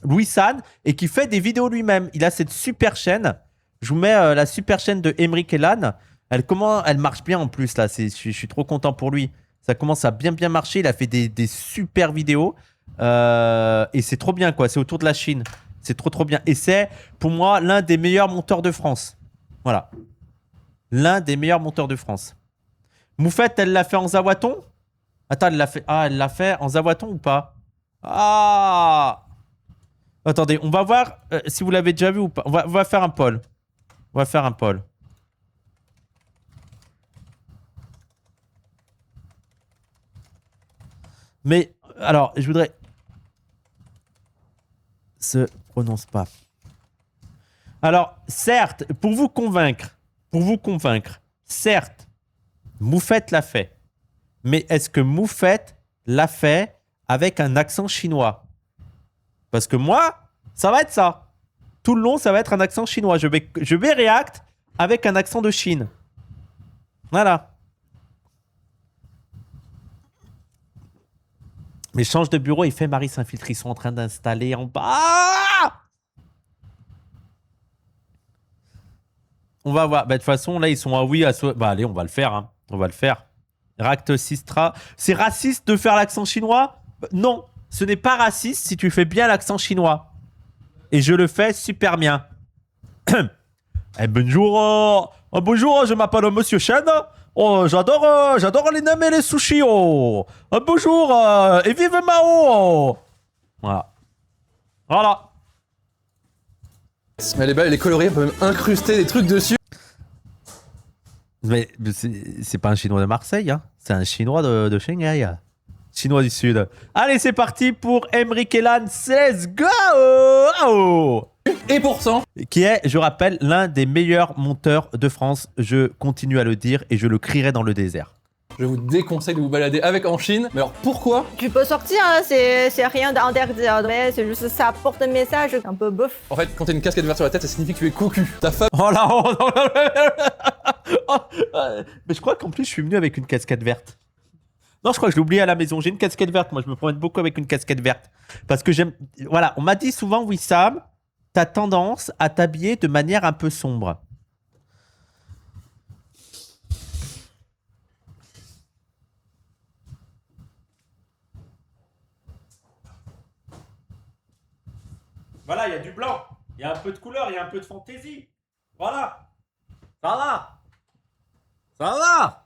Louis San et qui fait des vidéos lui-même. Il a cette super chaîne. Je vous mets la super chaîne de Emmerich Elan. Elle marche bien en plus, là. Je suis trop content pour lui. Ça commence à bien marcher. Il a fait des super vidéos. Et c'est trop bien, quoi. C'est autour de la Chine. C'est trop bien. Et c'est, pour moi, l'un des meilleurs monteurs de France. Voilà. L'un des meilleurs monteurs de France. Moufette, elle l'a fait en zawaton? Attends, elle l'a fait en zawaton ou pas? Ah! Attendez, on va voir si vous l'avez déjà vu ou pas. On va faire un poll. On va faire un poll. Mais, alors, je voudrais... Se prononce pas. Alors, certes, pour vous convaincre, certes, Moufette l'a fait. Mais est-ce que Moufette l'a fait avec un accent chinois? Parce que moi, ça va être ça. Tout le long, ça va être un accent chinois. Je vais react avec un accent de Chine. Voilà. Mais change de bureau, il fait Marie s'infiltre. Ils sont en train d'installer en bas. On va voir. Bah, de toute façon, là, ils sont à oui. Bah, allez, on va le faire. Hein. On va le faire. Ract Sistra. C'est raciste de faire l'accent chinois? Non, ce n'est pas raciste si tu fais bien l'accent chinois. Et je le fais super bien. Bonjour. Bonjour, je m'appelle Monsieur Chen. Oh, j'adore les nems et les sushis. Oh. Bonjour et vive Mao. Voilà. Voilà. Mais elle est belle, elle est colorée, on peut même incruster des trucs dessus. Mais c'est pas un chinois de Marseille, hein. C'est un chinois de Shanghai. Chinois du Sud. Allez, c'est parti pour Emric Elan. Let's go. Oh. Et pourtant, Qui est, je rappelle, l'un des meilleurs monteurs de France. Je continue à le dire et je le crierai dans le désert. je vous déconseille de vous balader avec en Chine. Mais alors pourquoi? Tu peux sortir, hein, c'est rien d'interdit, mais c'est juste ça porte un message un peu bof. En fait, quand t'as une casquette verte sur la tête, ça signifie que tu es cocu. Ta femme Oh là, oh, non, oh, mais je crois qu'en plus, je suis venu avec une casquette verte. Non, je crois que je l'ai oublié à la maison. J'ai une casquette verte. Moi, je me promène beaucoup avec une casquette verte. Parce que j'aime... Voilà, on m'a dit souvent, Wissam, t'as tendance à t'habiller de manière un peu sombre. Voilà, il y a du blanc. Il y a un peu de couleur, il y a un peu de fantaisie. Voilà. Ça va. Ça va.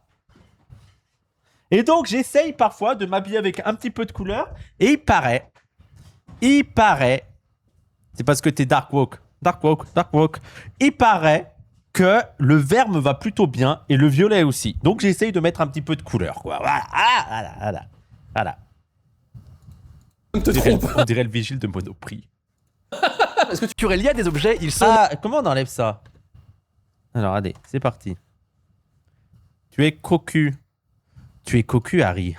Et donc, j'essaye parfois de m'habiller avec un petit peu de couleur. Et il paraît, c'est parce que t'es dark woke. Il paraît que le vert me va plutôt bien et le violet aussi. Donc, j'essaye de mettre un petit peu de couleur, quoi. Voilà. te trompe. On dirait le vigile de Monoprix. Est-ce que tu aurais lié à des objets? Ils sont... Ah, comment on enlève ça? Alors, allez, c'est parti. Tu es cocu. Tu es cocu, Harry.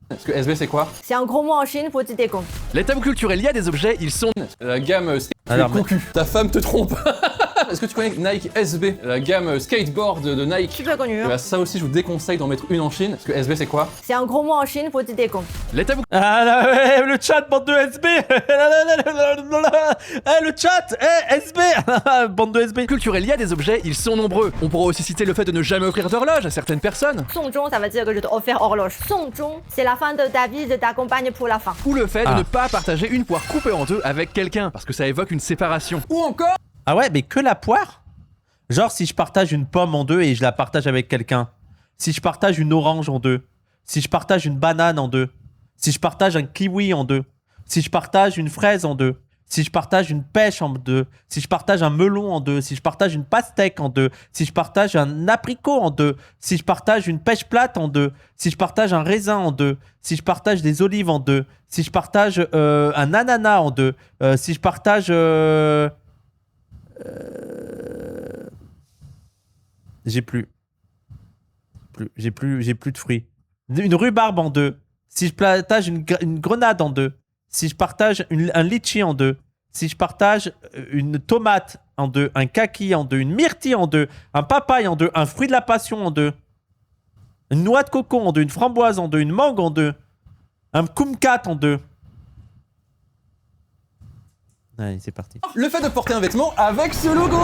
Parce que SB c'est quoi? C'est un gros mot en Chine, faut te compte. Les tabous culturels liés à des objets, ils sont... La gamme Alors, cocu. Ta femme te trompe. Est-ce que tu connais Nike SB? La gamme skateboard de Nike. Super connu. Et Hein. bah ça aussi je vous déconseille d'en mettre une en Chine. Parce que SB c'est quoi? C'est un gros mot en Chine, faut te compte. Les tabous... Ah là, ouais, le chat, bande de SB. Le chat, SB. Bande de SB. culturels liés à des objets, ils sont nombreux. On pourra aussi citer le fait de ne jamais offrir d'horloge à certaines personnes. Songzhong, ça veut dire que je t'ai offert horloge. Songzhong, c'est la fin de ta vie, je t'accompagne pour la fin. Ou le fait de Ah. ne pas partager une poire coupée en deux avec quelqu'un. Parce que ça évoque une séparation. Ou encore... Ah ouais, mais que la poire? Genre si je partage une pomme en deux et je la partage avec quelqu'un. Si je partage une orange en deux. Si je partage une banane en deux. Si je partage un kiwi en deux. Si je partage une fraise en deux. Si je partage une pêche en deux. Si je partage un melon en deux. Si je partage une pastèque en deux. Si je partage un apricot en deux. Si je partage une pêche plate en deux. Si je partage un raisin en deux. Si je partage des olives en deux. Si je partage un ananas en deux. Si je partage... J'ai plus de fruits. Une rhubarbe en deux. Si je partage une grenade en deux. Si je partage un litchi en deux. Si je partage une tomate en deux. Un kaki en deux. Une myrtille en deux. Un papaye en deux. Un fruit de la passion en deux. Une noix de coco en deux. Une framboise en deux. Une mangue en deux. Un kumquat en deux. Allez, c'est parti. Le fait de porter un vêtement avec ce logo.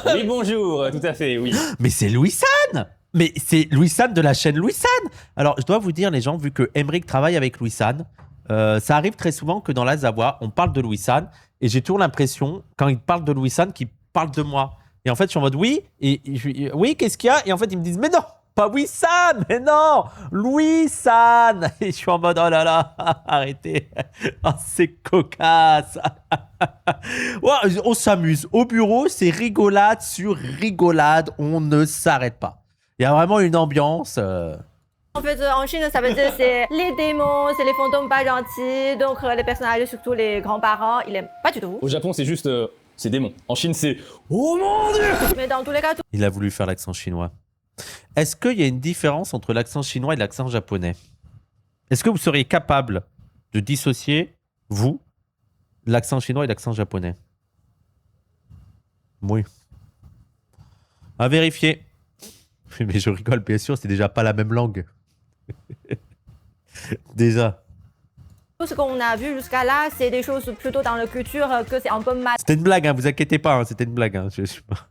Oui, bonjour, tout à fait, oui. Mais c'est Louis San! Mais c'est Louis San de la chaîne Louis San! Alors, je dois vous dire, les gens, vu que Emric travaille avec Louis San, ça arrive très souvent que dans la Zawa, on parle de Louis San, et j'ai toujours l'impression, quand il parle de Louis San, qu'il parle de moi. Et en fait, je suis en mode oui, et oui, qu'est-ce qu'il y a? Et en fait, ils me disent, mais non! pas Wissan, mais non, Louis San. Et je suis en mode, oh là là, arrêtez. Oh, c'est cocasse. Ouais, on s'amuse. Au bureau, c'est rigolade sur rigolade. On ne s'arrête pas. Il y a vraiment une ambiance. En fait, en Chine, ça veut dire c'est les démons, c'est les fantômes pas gentils. Donc, les personnages, surtout les grands-parents, ils aiment pas du tout. Au Japon, c'est juste. C'est démon. En Chine, c'est. Oh mon dieu! Mais dans tous les cas, tout Il a voulu faire l'accent chinois. Est-ce qu'il y a une différence entre l'accent chinois et l'accent japonais? Est-ce que vous seriez capable de dissocier, vous, l'accent chinois et l'accent japonais? Oui. À vérifier. Mais je rigole, bien sûr, c'est déjà pas la même langue. Déjà. ce qu'on a vu jusqu'à là, c'est des choses plutôt dans la culture que c'est un peu mal C'était une blague, hein, vous inquiétez pas, hein, c'était une blague. Hein, je suis pas...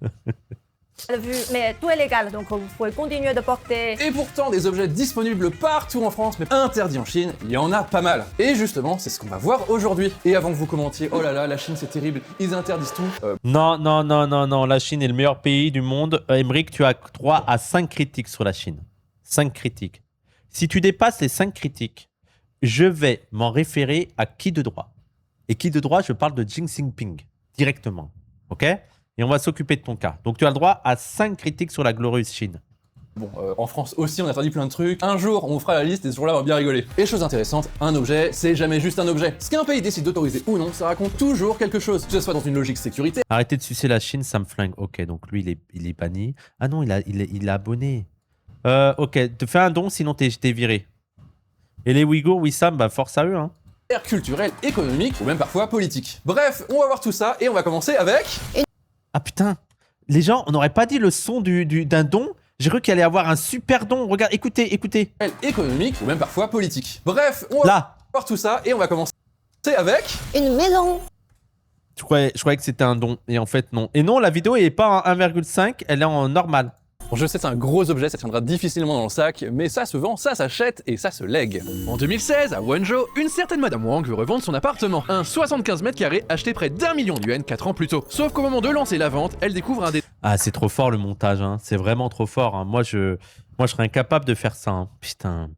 vu. Mais tout est légal, donc vous pouvez continuer de porter. Et pourtant, des objets disponibles partout en France, mais interdits en Chine, il y en a pas mal. Et justement, c'est ce qu'on va voir aujourd'hui. Et avant que vous commentiez, oh là là, la Chine c'est terrible, ils interdisent tout. Non, non, non, non, non, la Chine est le meilleur pays du monde. Emmerich, tu as droit à 5 critiques sur la Chine. 5 critiques. Si tu dépasses les 5 critiques, je vais m'en référer à qui de droit. Et qui de droit, je parle de Xi Jinping, directement. Ok ? Et on va s'occuper de ton cas. Donc tu as le droit à 5 critiques sur la glorieuse Chine. Bon, en France aussi, on interdit plein de trucs. Un jour, on fera la liste et ce jour-là, on va bien rigoler. Et chose intéressante, un objet, c'est jamais juste un objet. Ce qu'un pays décide d'autoriser ou non, ça raconte toujours quelque chose. Que ce soit dans une logique sécurité. Arrêtez de sucer la Chine, ça me flingue. Ok, donc lui, il est banni. Ah non, il a abonné. Ok, te fais un don, sinon t'es viré. Et les Ouïghours, Wissam, bah force à eux, hein. Culturel, économique ou même parfois politique. Bref, on va voir tout ça et on va commencer avec... Ah putain, les gens, on n'aurait pas dit le son d'un don. J'ai cru qu'il allait avoir un super don. Regarde, écoutez, écoutez. Économique ou même parfois politique. Bref, on va Là, voir tout ça et on va commencer avec... Une maison. je croyais que c'était un don. Et en fait, non. Et non, la vidéo n'est pas en 1,5, elle est en normal. Bon, je sais, c'est un gros objet, ça tiendra difficilement dans le sac, mais ça se vend, ça s'achète et ça se lègue. En 2016, à Wenzhou, une certaine Madame Wang veut revendre son appartement. Un 75 mètres carrés acheté près d'1 million de yuan 4 ans plus tôt. Sauf qu'au moment de lancer la vente, elle découvre un Ah, c'est trop fort le montage, hein. C'est vraiment trop fort. Hein. Moi, je serais incapable de faire ça. Hein. Putain.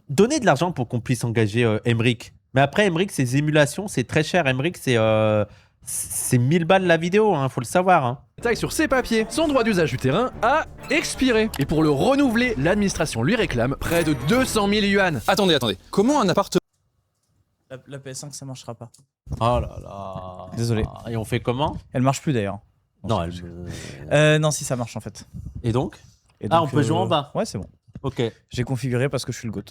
Donnez de l'argent pour qu'on puisse engager Emmerich. Mais après, Emmerich, ses émulations, c'est très cher. Emmerich, c'est 1000 balles la vidéo, hein, faut le savoir. Hein. détail sur ses papiers. Son droit d'usage du terrain a expiré. Et pour le renouveler, l'administration lui réclame près de 200 000 yuan. Attendez, comment un appartement... La PS5 ça marchera pas. Oh là là. Désolé. Et on fait comment? Elle marche plus d'ailleurs. Non, Non, si ça marche en fait. Et donc? Et Ah, donc, on peut jouer en bas. Ouais, c'est bon. Ok. J'ai configuré parce que je suis le GOAT.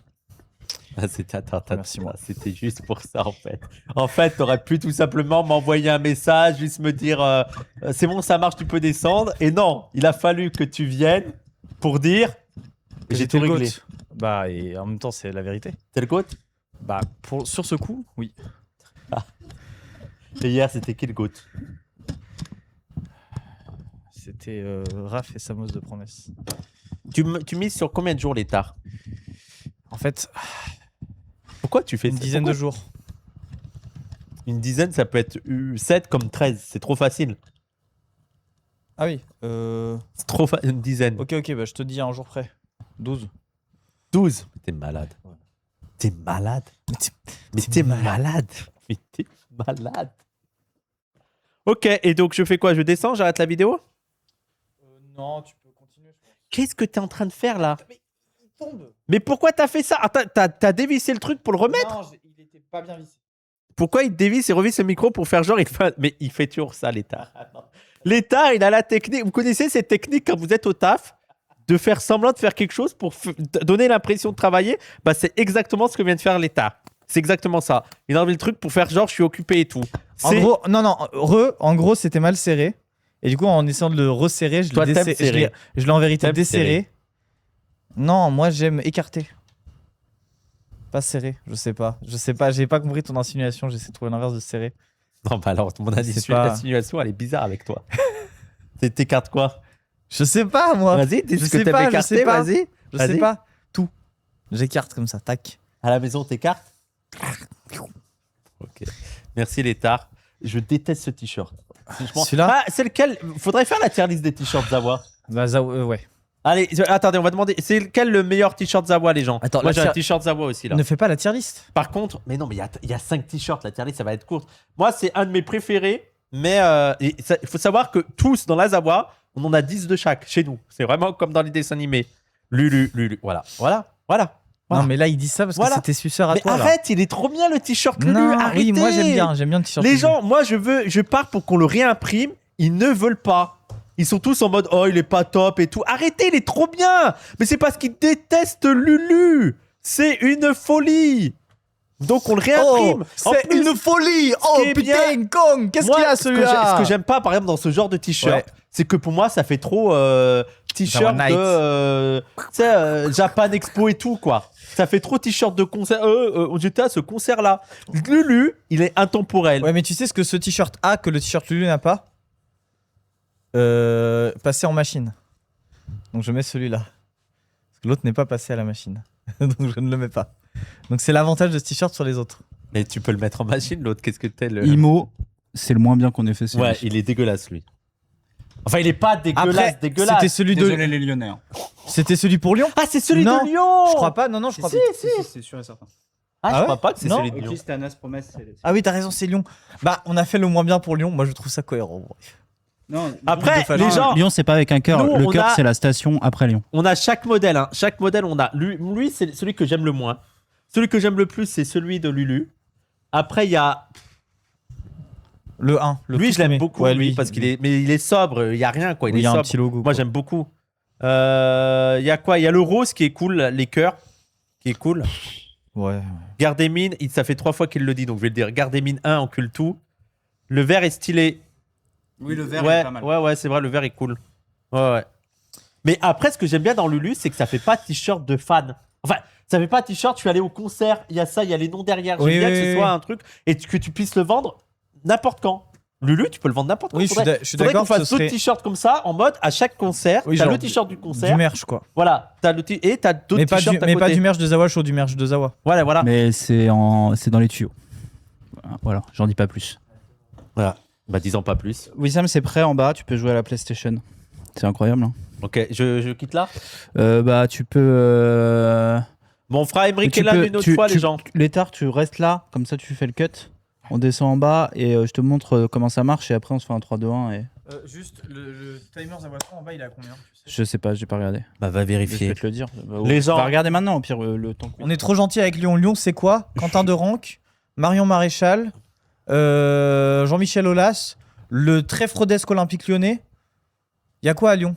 Ah, attends, Merci, moi. c'était juste pour ça en fait. En fait, t'aurais pu tout simplement m'envoyer un message, juste me dire c'est bon, ça marche, tu peux descendre. Et non, il a fallu que tu viennes pour dire que j'ai tout le réglé. GOAT. Bah, et en même temps, c'est la vérité. T'es le GOAT? Bah, sur ce coup, oui. Et hier, c'était qui le GOAT? C'était Raph et Samos de Promesse. Tu mises sur combien de jours l'état? En fait, Pourquoi tu fais une ça? dizaine de Pourquoi? jours. Une dizaine, ça peut être 7 comme 13. C'est trop facile. Ah oui. C'est trop une dizaine. Ok, bah je te dis à un jour près. 12. 12. T'es malade. T'es malade. Mais t'es malade. Mais t'es malade. Ok, et donc je fais quoi? Je descends, j'arrête la vidéo? Non, tu peux continuer. Qu'est-ce que t'es en train de faire là? Mais il tombe. Mais pourquoi t'as fait ça? Ah, t'as dévissé le truc pour le remettre? Non, il était pas bien vissé. Pourquoi il dévisse et revisse le micro pour faire genre Mais il fait toujours ça, l'État. L'État, il a la technique. Vous connaissez cette technique quand vous êtes au taf, de faire semblant de faire quelque chose pour donner l'impression de travailler? Bah, c'est exactement ce que vient de faire l'État. C'est exactement ça. Il a enlevé le truc pour faire genre je suis occupé et tout. En gros, en gros, c'était mal serré. Et du coup, en essayant de le resserrer, je l'ai en vérité T'aimes desserré. serrer. Non, moi j'aime écarter. Pas serré, je sais pas. J'ai pas compris ton insinuation, j'essaie de trouver l'inverse de serrer. Non, bah alors, mon pas- insinuation, elle est bizarre avec toi. T'écartes quoi? Je sais pas, moi. Vas-y, dis Je ce que sais t'aimes pas, je écarter, sais pas. vas-y. Je sais Vas-y. pas. Tout. J'écarte comme ça, tac. À la maison, t'écartes? Ok. Merci, l'État. Je déteste ce t-shirt. Franchement. Celui-là Ah, c'est lequel? Faudrait faire la tier list des t-shirts Zawa. Bah, ouais. Allez, attendez, on va demander. C'est lequel le meilleur t-shirt Zawa, les gens? Attends, moi la j'ai un tier- t-shirt Zawa aussi là. Ne fais pas la tier list. Par contre, mais non, mais il y a 5 t-shirts, la tier list, ça va être court. Moi, c'est un de mes préférés, mais il faut savoir que tous dans la Zawa, on en a 10 de chaque chez nous. C'est vraiment comme dans les dessins animés. Lulu. Voilà. Non, mais là, il dit ça parce que Voilà. c'était suceur à Mais toi. là. arrête, il est trop bien le t-shirt Lulu. Non, Arrêtez. oui, moi j'aime bien le t-shirt. Les Lulu. gens, moi je pars pour qu'on le réimprime. Ils ne veulent pas. Ils sont tous en mode oh il est pas top et tout. Arrêtez, il est trop bien. Mais c'est parce qu'ils détestent Lulu. C'est une folie. Donc on le réimprime. Oh, En c'est plus, une folie. Oh qui est putain, bien- Kong, qu'est-ce moi, qu'il a ce celui-là? que j'aime pas par exemple dans ce genre de t-shirt, Ouais. c'est que pour moi ça fait trop t-shirt Genre Night. de tu sais Japan Expo et tout quoi. Ça fait trop t-shirt de concert. J'étais à ce concert là. Lulu, il est intemporel. Ouais, mais tu sais ce que ce t-shirt a que le t-shirt Lulu n'a pas? Passé en machine. Donc je mets celui-là. Parce que l'autre n'est pas passé à la machine. Donc je ne le mets pas. Donc c'est l'avantage de ce t-shirt sur les autres. Mais tu peux le mettre en machine l'autre. Qu'est-ce que t'es le Imo, c'est le moins bien qu'on ait fait. Ouais, il est dégueulasse lui. Enfin, il est pas Après, dégueulasse. c'était celui Désolé de. les Lyonnais. hein. C'était celui pour Lyon? Ah, c'est celui Non, de Lyon. Je crois pas, non, je crois pas. C'est sûr et certain. Ah, Ah je ouais crois pas que c'est Non. celui de Lyon. Ok, c'était Anas Promesse. Ah oui, t'as raison, c'est Lyon. Bah, on a fait le moins bien pour Lyon. Moi, je trouve ça cohérent. Non, Après, de les gens, Lyon, c'est pas avec un cœur. Nous, Le on cœur, a- c'est la station après Lyon. on a chaque modèle. Hein. Chaque modèle, on a. Lui c'est celui que j'aime le moins. Celui que j'aime le plus, c'est celui de Lulu. Après, il y a. Le 1. Lui, je l'aime beaucoup, lui, parce qu'il est. Mais il est sobre. Il y a rien, quoi. Il Il est y a un sobre. petit logo. Moi, quoi. j'aime beaucoup. Il y a quoi? Il y a le rose qui est cool, les cœurs qui est cool. Ouais. Gardémine, ça fait 3 fois qu'il le dit, donc je vais le dire. Gardémine 1 encule tout. Le vert est stylé. Oui, le vert ouais, est pas mal. Ouais, c'est vrai, le vert est cool. Ouais. Mais après, ce que j'aime bien dans Lulu, c'est que ça fait pas t-shirt de fan. Enfin, ça fait pas t-shirt, je suis allé au concert, il y a ça, il y a les noms derrière. J'aime Oui, bien oui, que ce oui. soit un truc et que tu puisses le vendre n'importe quand. Lulu, tu peux le vendre n'importe quand. Oui, je suis Faudrait d'accord. qu'on fasse ce d'autres serait t-shirts comme ça, en mode à chaque concert, Oui, t'as genre le t-shirt du concert. du merch, quoi. Voilà, et t'as d'autres Mais pas t-shirts à mais pas côté. du merch de Zawa, chaud du merch de Zawa. Voilà. Mais c'est dans les tuyaux. Voilà, j'en dis pas plus. Bah, disons pas plus. Wissam, c'est prêt en bas, tu peux jouer à la PlayStation. C'est incroyable. Hein. Ok, je quitte là. Bah, tu peux. Bon, on fera Emmerich Tu et là peux- une autre tu- fois, tu- les gens. L'étard, tu restes là, comme ça tu fais le cut. On descend en bas et je te montre comment ça marche et après on se fait un 3-2-1 et Juste, le timer Zawa en bas, il est à combien? je sais pas, j'ai pas regardé. Bah, va Je vais vérifier. te le dire. Les gens- On va regarder maintenant au pire le temps. On est trop gentil avec Lyon. Lyon, c'est quoi? Quentin de Ranque, Marion Maréchal, Jean-Michel Aulas, le très frodesque Olympique lyonnais. Y a quoi à Lyon?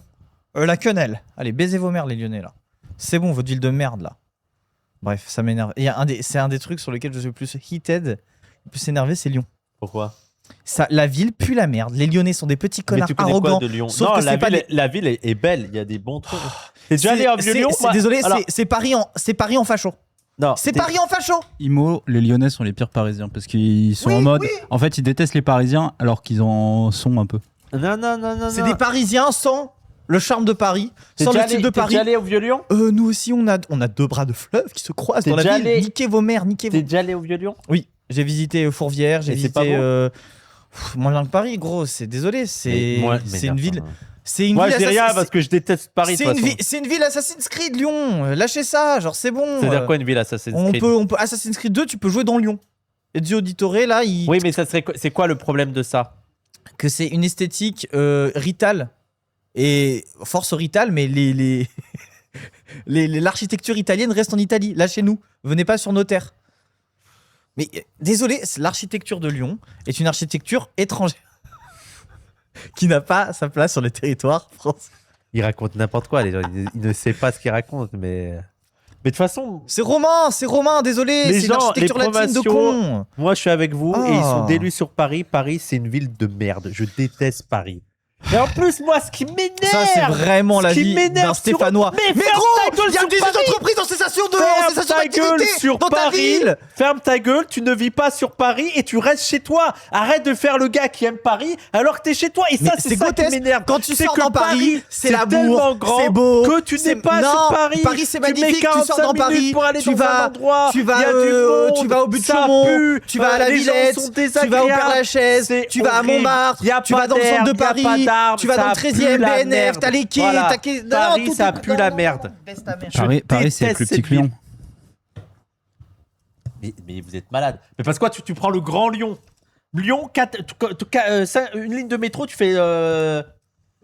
La quenelle. Allez, baisez vos mères, les Lyonnais, là. C'est bon, votre ville de merde, là. Bref, ça m'énerve. Et c'est un des trucs sur lesquels je suis le plus heated, le plus énervé, c'est Lyon. Pourquoi? Ça, la ville pue la merde. Les Lyonnais sont des petits Mais connards tu connais arrogants. quoi de Lyon? sauf Non, que c'est pas la ville est belle, il y a des bons trucs. T'es déjà allé en vieux Lyon? Moi- Désolé, Alors, c'est Paris en facho. non, C'est t'es- Paris en facho. Imo, les Lyonnais sont les pires Parisiens parce qu'ils sont Oui, en mode. oui. En fait, ils détestent les Parisiens alors qu'ils en sont un peu. Non. C'est des Parisiens sans le charme de Paris, sans le style de T'es Paris. déjà allé au vieux Lyon? Nous aussi, on a deux bras de fleuve qui se croisent T'es dans la déjà ville. allé- Niquez vos mères, niquez vos. T'es déjà allé au vieux Lyon? Oui, j'ai visité Fourvière, j'ai Et c'est pas visité. beau Moins bien que Paris, gros. C'est désolé, c'est une ville. C'est une Moi, ville. je dis rien assassin- parce que je déteste Paris. de c'est toute une, façon. c'est une ville Assassin's Creed Lyon. Lâchez ça, genre c'est bon. C'est-à-dire quoi une ville Assassin's on Creed? peut Assassin's Creed 2, tu peux jouer dans Lyon. Et Ezio Auditore là, Oui, mais ça serait c'est quoi le problème de ça? que c'est une esthétique Rital et force Rital, mais l'architecture italienne reste en Italie. Là chez nous, venez pas sur nos terres. Mais désolé, l'architecture de Lyon est une architecture étrangère qui n'a pas sa place sur le territoire français. Il raconte n'importe quoi, les gens. Il ne sait pas ce qu'il raconte, mais de toute façon, C'est romain, désolé, Les c'est une gens, architecture les latine de provinciaux, con. moi, je suis avec vous et ils sont Ah. d'élus sur Paris. Paris, c'est une ville de merde. Je déteste Paris. Et en plus, moi, ce qui m'énerve, Ça, c'est vraiment la Ce qui vie m'énerve d'un sur- Stéphanois. Mais Mais ferme gros, ta gueule il y a sur des Paris. entreprises en cessation de Ferme cessation ta gueule d'opportunités sur dans ta Paris. ville. Ferme ta gueule, tu ne vis pas sur Paris et tu restes chez toi. Arrête de faire le gars qui aime Paris alors que t'es chez toi. Et Mais ça, c'est ça qui grotesque. m'énerve. Quand tu C'est sors que dans Paris, c'est l'amour, tellement grand c'est beau. que tu n'es pas non, sur Paris. Paris, c'est Tu mets magnifique. Tu sors 45 dans Paris, minutes pour aller tu dans un vas, endroit. tu vas, il y a du monde, tu vas au but de ça Chaumont, pue, tu vas à la les gens Villette, sont tu vas au Père-Lachaise, c'est tu vas à horrible. Montmartre, Y a tu pas vas dans le centre de d'herbe, y a Paris, pas d'arbres, tu vas dans le ça pue 13e, la BNF, merde. t'as les quais, Voilà. t'as quai. Paris, tout ça est- pue non, la non, merde. non, baisse ta mère. Paris, c'est le plus petit déteste que Lyon. Mais vous êtes malade. Mais parce que quoi, tu prends le Grand Lyon. Lyon, une ligne de métro, tu fais.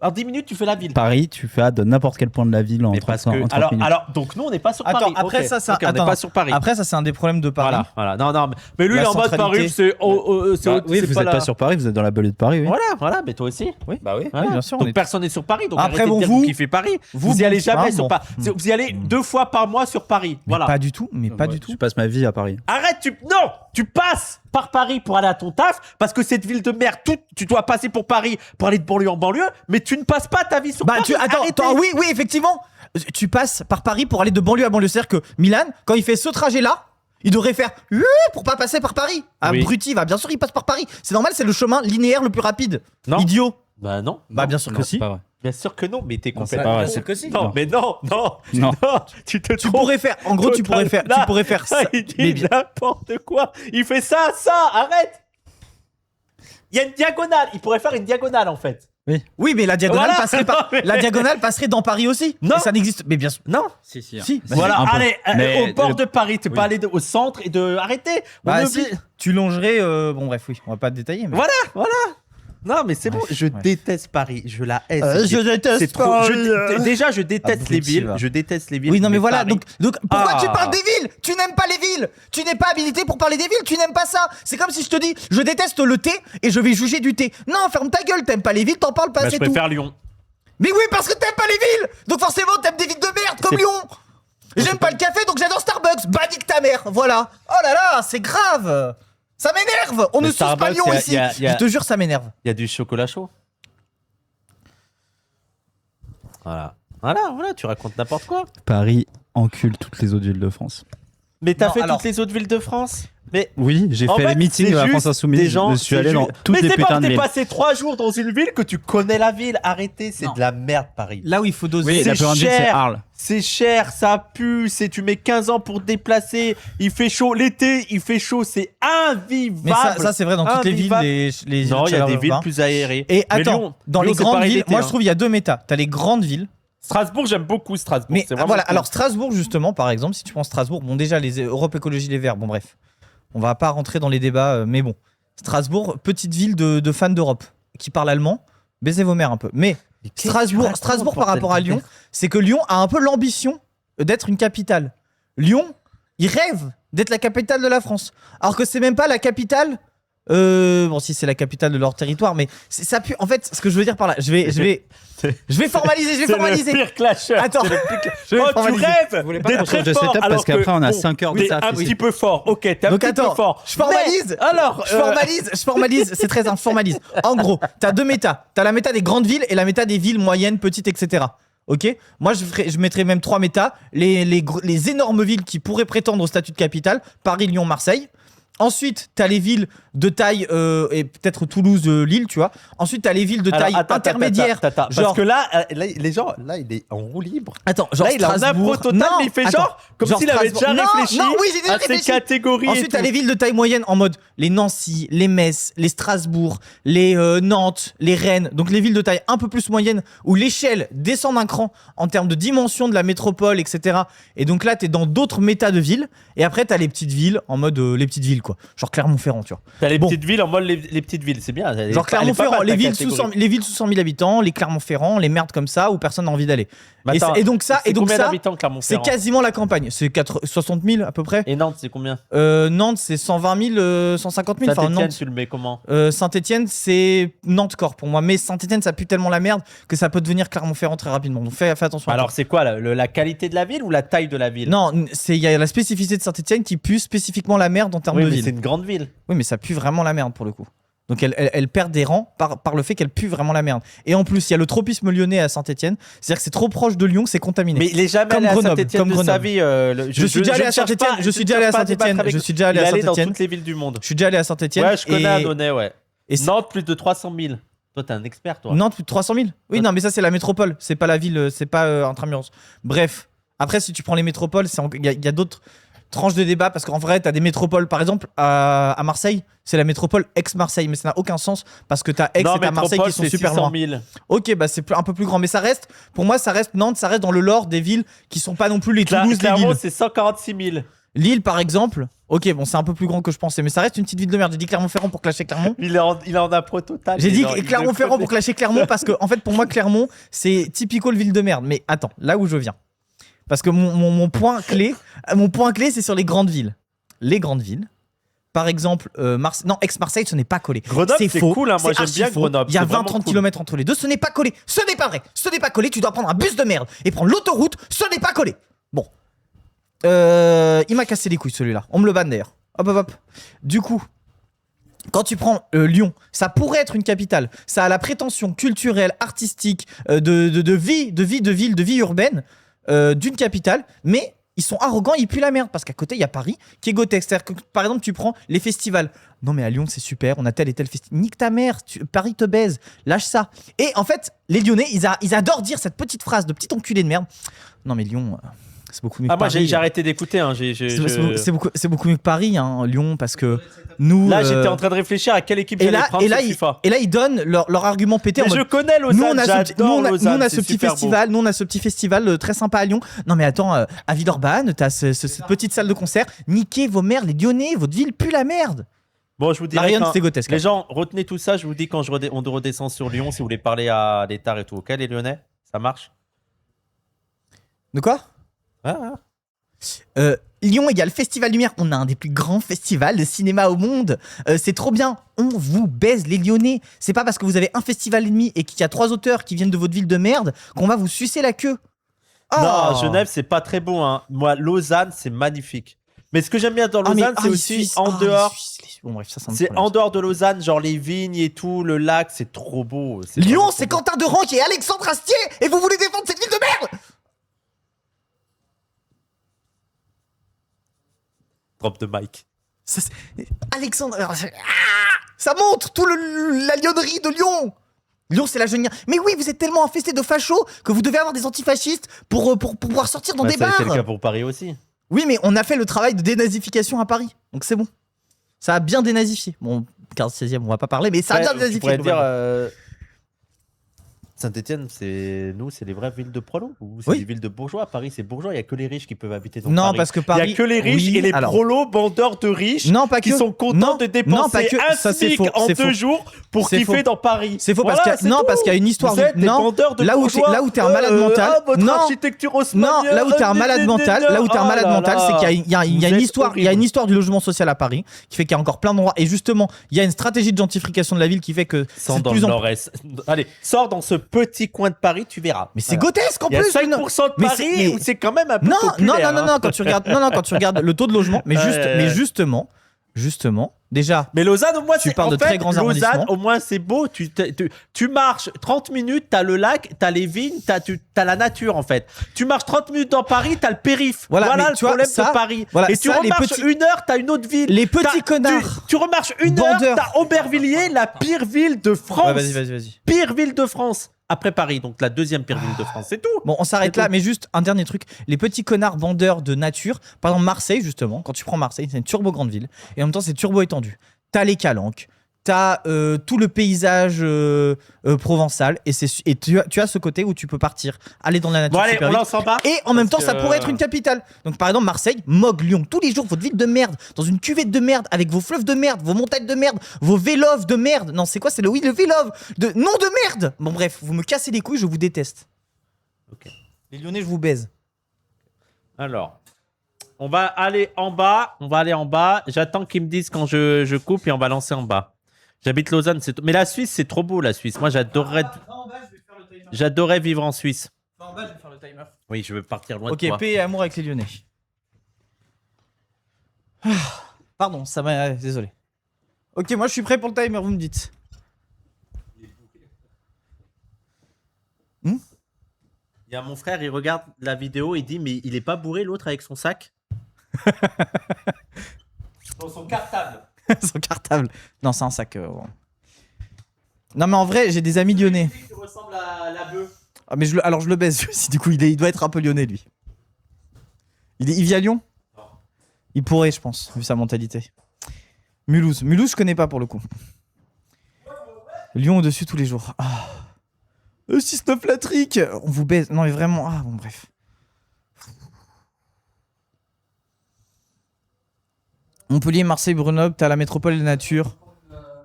En 10 minutes, tu fais la ville. Paris, tu fais de n'importe quel point de la ville en Mais 30 parce que, 30 minutes. alors, donc nous, on n'est pas sur Attends, Paris. après Ok. ça, c'est Ok, on n'est pas sur Paris. Après, ça, c'est un des problèmes de Paris. Voilà. Non, mais lui, il La est en mode centralité. Paris, c'est. Oui, vous n'êtes pas sur Paris, vous êtes dans la banlieue de Paris, oui. Voilà, mais toi aussi. Oui. Bah oui. Oui, bien sûr, on Donc est- personne n'est sur Paris. Donc Après, arrêtez bon, de dire vous- que vous kiffez Paris. Vous y allez jamais sur Paris. Vous y allez 2 fois par mois sur Paris. Mais Voilà. pas du tout, mais pas du tout. Je passe ma vie à Paris. Arrête, non, tu passes par Paris pour aller à ton taf parce que cette ville de merde, tu dois passer pour Paris pour aller de banlieue en banlieue, mais tu ne passes pas ta vie sur Bah, Paris. Arrêtez. oui, effectivement. Tu passes par Paris pour aller de banlieue à banlieue. C'est-à-dire que Milan, quand il fait ce trajet-là, il devrait faire pour pas passer par Paris. Abruti, bien sûr, il passe par Paris. C'est normal, c'est le chemin linéaire le plus rapide. Non. Idiot. Bah non. Bah, bien sûr Non, que c'est si. pas vrai. Bien sûr que non, mais t'es Non, c'est complètement. pas vrai, con. c'est que si. Non, mais non. Non. Tu te Tu trompes. pourrais faire, en gros, tu pourrais faire ça. Il dit Mais bien- n'importe quoi. Il fait ça, arrête. Il y a une diagonale. Il pourrait faire une diagonale en fait. Oui, mais la diagonale Voilà. passerait Non, mais- la diagonale passerait dans Paris aussi. Non. Et ça n'existe. Mais bien sûr. Non. Si. Si. Voilà. un peu. Allez, Mais au bord le- de Paris, t'es Oui. pas allé au centre et de arrêter. On Bah, est si. obligé- Tu longerais. Bon, bref, oui. On va pas détailler. Mais... Voilà. Non, mais c'est bon. Je ouais. déteste Paris. Je la hais. Je déteste C'est trop. Paris. Déjà, je déteste les Abruti, villes. va. Je déteste les villes. Oui, non, mais voilà. Paris- Donc pourquoi Ah. tu parles des villes? Tu n'aimes pas les villes. Tu n'es pas habilité pour parler des villes. Tu n'aimes pas ça. C'est comme si je te dis, je déteste le thé et je vais juger du thé. Non, ferme ta gueule. T'aimes pas les villes, t'en parles pas, Bah, c'est je tout. préfère Lyon. Mais oui, parce que t'aimes pas les villes. Donc forcément, t'aimes des villes de merde comme Lyon. J'aime pas le café, donc j'adore Starbucks. Bah, nique ta mère. Voilà. Oh là là, c'est grave. Ça m'énerve. On Mais ne suce pas Starbucks, Lyon y a- ici. y a- Je te jure, ça m'énerve. Il y a du chocolat chaud. Voilà, tu racontes n'importe quoi. Paris encule toutes les autres villes de France. Mais t'as Non, fait alors- toutes les autres villes de France. Mais Oui, j'ai en fait les meetings c'est de la France juste Insoumise. des gens, je suis c'est allé dans juste- toutes mais les c'est pas putains que de t'es villes. passé 3 jours dans une ville que tu connais la ville. Arrêtez, c'est Non. de la merde Paris. Là où il faut doser. Oui, la plus grande ville, c'est Arles. C'est cher, ça pue, tu mets 15 ans pour te déplacer, il fait chaud, l'été il fait chaud, c'est invivable. Mais ça c'est vrai dans toutes les villes. Invivable. Les Non, il y a des villes urbains. plus aérées. Et Mais attends, Lyon- dans Lyon, les c'est grandes pareil villes, l'été, moi hein. je trouve il y a deux méta. T'as les grandes villes. Strasbourg, j'aime beaucoup Strasbourg. Mais c'est vraiment voilà, cool. alors Strasbourg justement, par exemple, si tu prends Strasbourg, bon déjà les Europe Écologie Les Verts, bon bref, on va pas rentrer dans les débats, mais bon, Strasbourg, petite ville de fans d'Europe qui parle allemand, baisez vos mères un peu. Mais qu'est-ce que tu racontes, Strasbourg par bordel rapport à de Lyon, merde. c'est que Lyon a un peu l'ambition d'être une capitale. Lyon, il rêve d'être la capitale de la France, alors que c'est même pas la capitale. Bon, si c'est la capitale de leur territoire, mais ça pue. En fait, ce que je veux dire par là, je vais formaliser, C'est le pire clasher. Attends. c'est le pire cla- Je vais Oh, tu formaliser. rêves voulez pas d'être qu'on change très de fort setup parce alors qu'après, que, on a bon, 5 heures de t'es taf un ici. petit peu fort. Ok, t'es un Donc petit attends, peu fort. je formalise. Mais, alors, Je formalise, c'est très simple, je formalise. En gros, t'as deux méta. T'as la méta des grandes villes et la méta des villes moyennes, petites, etc. Ok. Moi, je mettrais même 3 méta. Les énormes villes qui pourraient prétendre au statut de capitale, Paris, Lyon, Marseille. Ensuite, t'as les villes de taille, et peut-être Toulouse, Lille, tu vois. Ensuite, t'as les villes de alors, taille attends, intermédiaire. attends, genre, parce que là, les gens, là, il est en roue libre. attends, genre Là, il est en Strasbourg. impro total, mais il fait genre comme genre s'il avait Strasbourg. déjà Non, réfléchi non, oui, j'ai déjà à ces réfléchi. catégories. Ensuite, t'as les villes de taille moyenne en mode les Nancy, les Metz, les Strasbourg, les Nantes, les Rennes. Donc les villes de taille un peu plus moyenne où l'échelle descend d'un cran en termes de dimension de la métropole, etc. Et donc là, t'es dans d'autres méta de villes. Et après, t'as les petites villes en mode les petites villes, quoi. Genre Clermont-Ferrand, tu vois. T'as les Bon. petites villes en mode les petites villes, c'est bien. Elle est Genre pas- elle est pas Clermont-Ferrand, mal, les ta villes, sous catégorie. 100 000 habitants, les Clermont-Ferrand, les merdes comme ça où personne n'a envie d'aller. Mais Et attends, et donc ça, c'est combien ça, d'habitants c'est Clermont-Ferrand quasiment la campagne. C'est 60 000 à peu près. Et Nantes, c'est combien Nantes, c'est 120 000, 150 000. Enfin, Saint-Etienne, Nantes. tu le mets comment Saint-Etienne, c'est Nantes-Corps pour moi. Mais Saint-Etienne, ça pue tellement la merde que ça peut devenir Clermont-Ferrand très rapidement. Donc fais attention. à Alors, toi. c'est quoi la qualité de la ville ou la taille de la ville Non, il y a la spécificité de Saint-Etienne qui pue spécifiquement la merde en termes Oui, de mais ville. c'est une grande ville. Oui, mais ça pue vraiment la merde pour le coup. Donc elle perd des rangs par le fait qu'elle pue vraiment la merde. Et en plus, il y a le tropisme lyonnais à Saint-Etienne. C'est-à-dire que c'est trop proche de Lyon, c'est contaminé. Mais il est jamais Comme allé à Grenoble, Saint-Etienne de comme sa Grenoble. vie. Je suis déjà allé à Saint-Etienne. Je suis déjà allé à Saint-Etienne. Je suis déjà allé à Il est allé dans Saint-Etienne. toutes les villes du monde. Je suis déjà allé à Saint-Etienne. Ouais, je connais Annonay, ouais. Et Nantes, plus de 300 000. Toi, t'es un expert, toi. Nantes, plus de 300 000. Oui, Ouais. non, mais ça, c'est la métropole. C'est pas la ville, c'est pas Intramuros. Bref. Après, si tu prends les métropoles, il y a d'autres tranches de débat parce qu'en vrai, t'as des métropoles. Par exemple, à Marseille, c'est la métropole ex-Marseille. Mais ça n'a aucun sens parce que t'as Aix Non, et t'as Marseille qui sont super loin. 600 000. Ok, bah c'est un peu plus grand. Mais ça reste, pour moi, ça reste Nantes, ça reste dans le lore des villes qui sont pas non plus les Toulouse, les Clermont, Lille. c'est 146 000. Lille, par exemple. Ok, bon, c'est un peu plus grand que je pensais. Mais ça reste une petite ville de merde. J'ai dit Clermont-Ferrand pour clasher Clermont. Il est en appro total. J'ai dit Il est Clermont-Ferrand pour clasher Clermont parce que, en fait, pour moi, Clermont, c'est typical ville de merde. Mais attends, là où je viens. Parce que mon point clé, c'est sur les grandes villes. Les grandes villes. Par exemple, Aix-Marseille, ce n'est pas collé. Grenoble, c'est faux. cool, hein. Moi, C'est j'aime archi bien faux. Grenoble. Il y a C'est vraiment 20-30 cool. km entre les deux. Ce n'est pas collé. Ce n'est pas vrai. Ce n'est pas collé. Tu dois prendre un bus de merde et prendre l'autoroute. Ce n'est pas collé. Bon. Il m'a cassé les couilles, celui-là. On me le banne d'ailleurs. Hop, hop, hop. Du coup, quand tu prends Lyon, ça pourrait être une capitale. Ça a la prétention culturelle, artistique, de vie urbaine d'une capitale, mais ils sont arrogants, ils puent la merde parce qu'à côté il y a Paris qui est Gotex. C'est-à-dire que par exemple tu prends les festivals. Non mais à Lyon c'est super, on a tel et tel festival. Nique ta mère, Paris te baise, lâche ça. Et en fait les Lyonnais ils adorent dire cette petite phrase de petit enculé de merde. Non mais Lyon. C'est beaucoup mieux que Ah, moi, Paris. j'ai arrêté d'écouter. Hein. C'est beaucoup mieux que Paris, hein, Lyon, parce que nous. Là, j'étais en train de réfléchir à quelle équipe j'allais prendre sur FIFA. Et là, ils donnent leur argument pété. Mais en je mode, connais Lausanne, nous, on a j'adore Lausanne, ce c'est petit super festival, nous on a ce petit festival très sympa à Lyon. Non mais attends, à Villeurbanne, t'as cette petite salle de concert. Niquez vos mères, les Lyonnais, votre ville pue la merde. Bon, je vous dis, Marion, c'était Gotesque. les gens, retenez tout ça. Je vous dis quand on redescend sur Lyon, si vous voulez parler à l'État et tout. Ok, les Lyonnais, ça marche. De quoi? Lyon, il y a le Festival Lumière. On a un des plus grands festivals de cinéma au monde. C'est trop bien. On vous baise, les Lyonnais. C'est pas parce que vous avez un festival et demi et qu'il y a 3 auteurs qui viennent de votre ville de merde qu'on va vous sucer la queue. Non, Genève, c'est pas très beau. Hein. Moi, Lausanne, c'est magnifique. Mais ce que j'aime bien dans Lausanne, c'est aussi en dehors. Bon, bref, ça me C'est problème. en dehors de Lausanne, genre les vignes et tout, le lac, c'est trop beau. Lyon, c'est Quentin Deranque et Alexandre Astier et vous voulez défendre cette ville de merde. Drop de Mike. Alexandre, ça montre tout la lyonnerie de Lyon. Lyon, c'est la jeune. Mais oui, vous êtes tellement infesté de fachos que vous devez avoir des antifascistes pour pouvoir sortir dans des bars. C'est le cas pour Paris aussi. Oui, mais on a fait le travail de dénazification à Paris, donc c'est bon. Ça a bien dénazifié. Bon, 15-16e, on va pas parler, mais ça a bien dénazifié. Tu pourrais dire, Saint-Etienne, c'est les vraies villes de prolos ou c'est des villes de bourgeois? Paris, c'est bourgeois. Il y a que les riches qui peuvent habiter dans Paris. Non, parce que Paris. Il y a que les riches et les prolos vendeurs de riches qui sont contents de dépenser un SMIC en 2 jours pour kiffer dans Paris. C'est faux parce qu'il y a une histoire. Non, là où t'es un malade mental. Votre Non, architecture haussmannienne. là où t'es un malade mental. Là où t'es un malade mental, c'est qu'il y a une histoire. Il y a une histoire du logement social à Paris qui fait qu'il y a encore plein d'endroits. Et justement, il y a une stratégie de gentrification de la ville qui fait que. Sors dans le nord-est. Allez, sors dans ce petit coin de Paris, tu verras. Mais c'est grotesque en plus. Il y a 5% de Paris où c'est quand même un peu non, populaire. non, quand tu regardes le taux de logement, mais justement, déjà. Mais Lausanne, au moins, tu parles de très grands arrondissements. Lausanne, au moins, c'est beau. Tu marches 30 minutes, t'as le lac, t'as les vignes, t'as la nature, en fait. Tu marches 30 minutes dans Paris, t'as le périph'. Voilà le problème de Paris. Et tu remarches 1 heure, t'as une autre ville. Les petits connards. Tu remarches 1 heure, t'as Aubervilliers, la pire ville de France. Ouais, vas-y. Pire ville de France. Après Paris, donc la 2e pire ville de France, c'est tout. Bon, on s'arrête là, mais juste un dernier truc. Les petits connards vendeurs de nature, par exemple Marseille, justement, quand tu prends Marseille, c'est une turbo grande ville, et en même temps c'est turbo étendu. T'as les calanques, t'as tout le paysage provençal, et tu as ce côté où tu peux partir, aller dans la nature. Bon allez, super on vite. lance en bas. Et en même temps, ça pourrait être une capitale. Donc par exemple Marseille, Mogue, Lyon, tous les jours votre ville de merde, dans une cuvette de merde, avec vos fleuves de merde, vos montagnes de merde, vos véloves de merde. Non, c'est quoi? C'est le vélove de nom de merde. Bon bref, vous me cassez les couilles, je vous déteste. Ok. Les Lyonnais, je vous baise. Alors, on va aller en bas. J'attends qu'ils me disent quand je coupe et on va lancer en bas. J'habite Lausanne, mais la Suisse, c'est trop beau, la Suisse. Moi, j'adorais vivre en Suisse. En bas, je vais faire le timer. Oui, je veux partir loin Ok, de toi. paix et amour avec les Lyonnais. Pardon, ça m'a. Désolé. Ok, moi je suis prêt pour le timer, vous me dites. Il y a mon frère, il regarde la vidéo, il dit mais il est pas bourré l'autre avec son sac. Dans son cartable. Son cartable. Non, c'est un sac. Non, mais en vrai, j'ai des amis lyonnais. Tu ressembles à la bœuf. Ah, mais alors je le baise aussi, du coup, il doit être un peu lyonnais, lui. Il vit à Lyon? Non. Il pourrait, je pense, vu sa mentalité. Mulhouse. Mulhouse, je connais pas pour le coup. Lyon au-dessus tous les jours. Ah. 6-9 la trick. On vous baise. Non, mais vraiment. Ah, bon, bref. Montpellier, Marseille, Grenoble, t'as la métropole et la nature.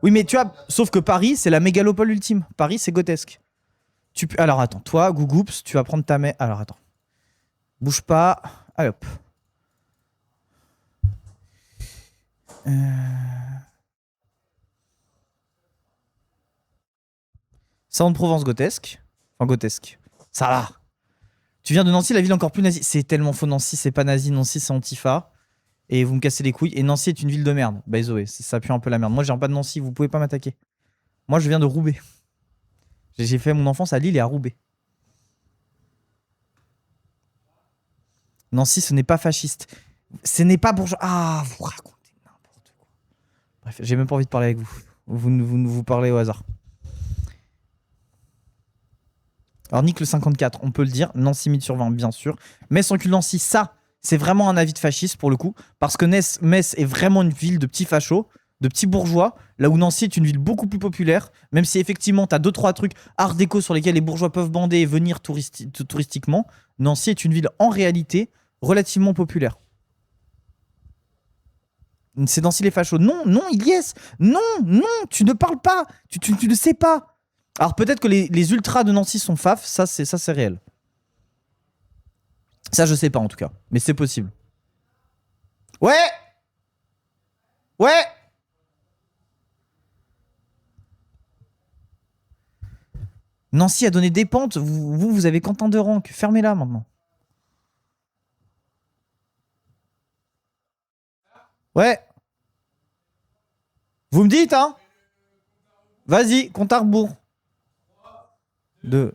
Oui, mais tu vois, sauf que Paris, c'est la mégalopole ultime. Paris, c'est grotesque. Alors attends, toi, Gougoups, tu vas prendre ta main. Alors attends. Bouge pas. Allez hop. Salon de Provence, grotesque. Enfin, grotesque. Ça va. Tu viens de Nancy, la ville encore plus nazie. C'est tellement faux, Nancy, c'est pas nazi. Nancy, c'est Antifa. Et vous me cassez les couilles. Et Nancy est une ville de merde. By the way, ça pue un peu la merde. Moi, je viens pas de Nancy, vous pouvez pas m'attaquer. Moi, je viens de Roubaix. J'ai fait mon enfance à Lille et à Roubaix. Nancy, ce n'est pas fasciste. Ce n'est pas bourgeois. Ah, vous racontez n'importe quoi. Bref, j'ai même pas envie de parler avec vous. Vous parlez au hasard. Alors, Nick le 54, on peut le dire. Nancy, mythe sur 20, bien sûr. Metz encule Nancy, ça, c'est vraiment un avis de fasciste pour le coup. Parce que Metz est vraiment une ville de petits fachos, de petits bourgeois. Là où Nancy est une ville beaucoup plus populaire. Même si effectivement, t'as 2-3 trucs art déco sur lesquels les bourgeois peuvent bander et venir touristiquement. Nancy est une ville en réalité relativement populaire. C'est Nancy les fachos. Non, non, Ilyes. Non, non, tu ne parles pas. Tu ne sais pas. Alors peut-être que les ultras de Nancy sont faf, ça c'est réel. Ça je sais pas en tout cas, mais c'est possible. Ouais. Ouais. Nancy a donné des pentes, vous avez Quentin de Ranque, fermez-la maintenant. Ouais. Vous me dites hein. Vas-y, compte à rebours. 2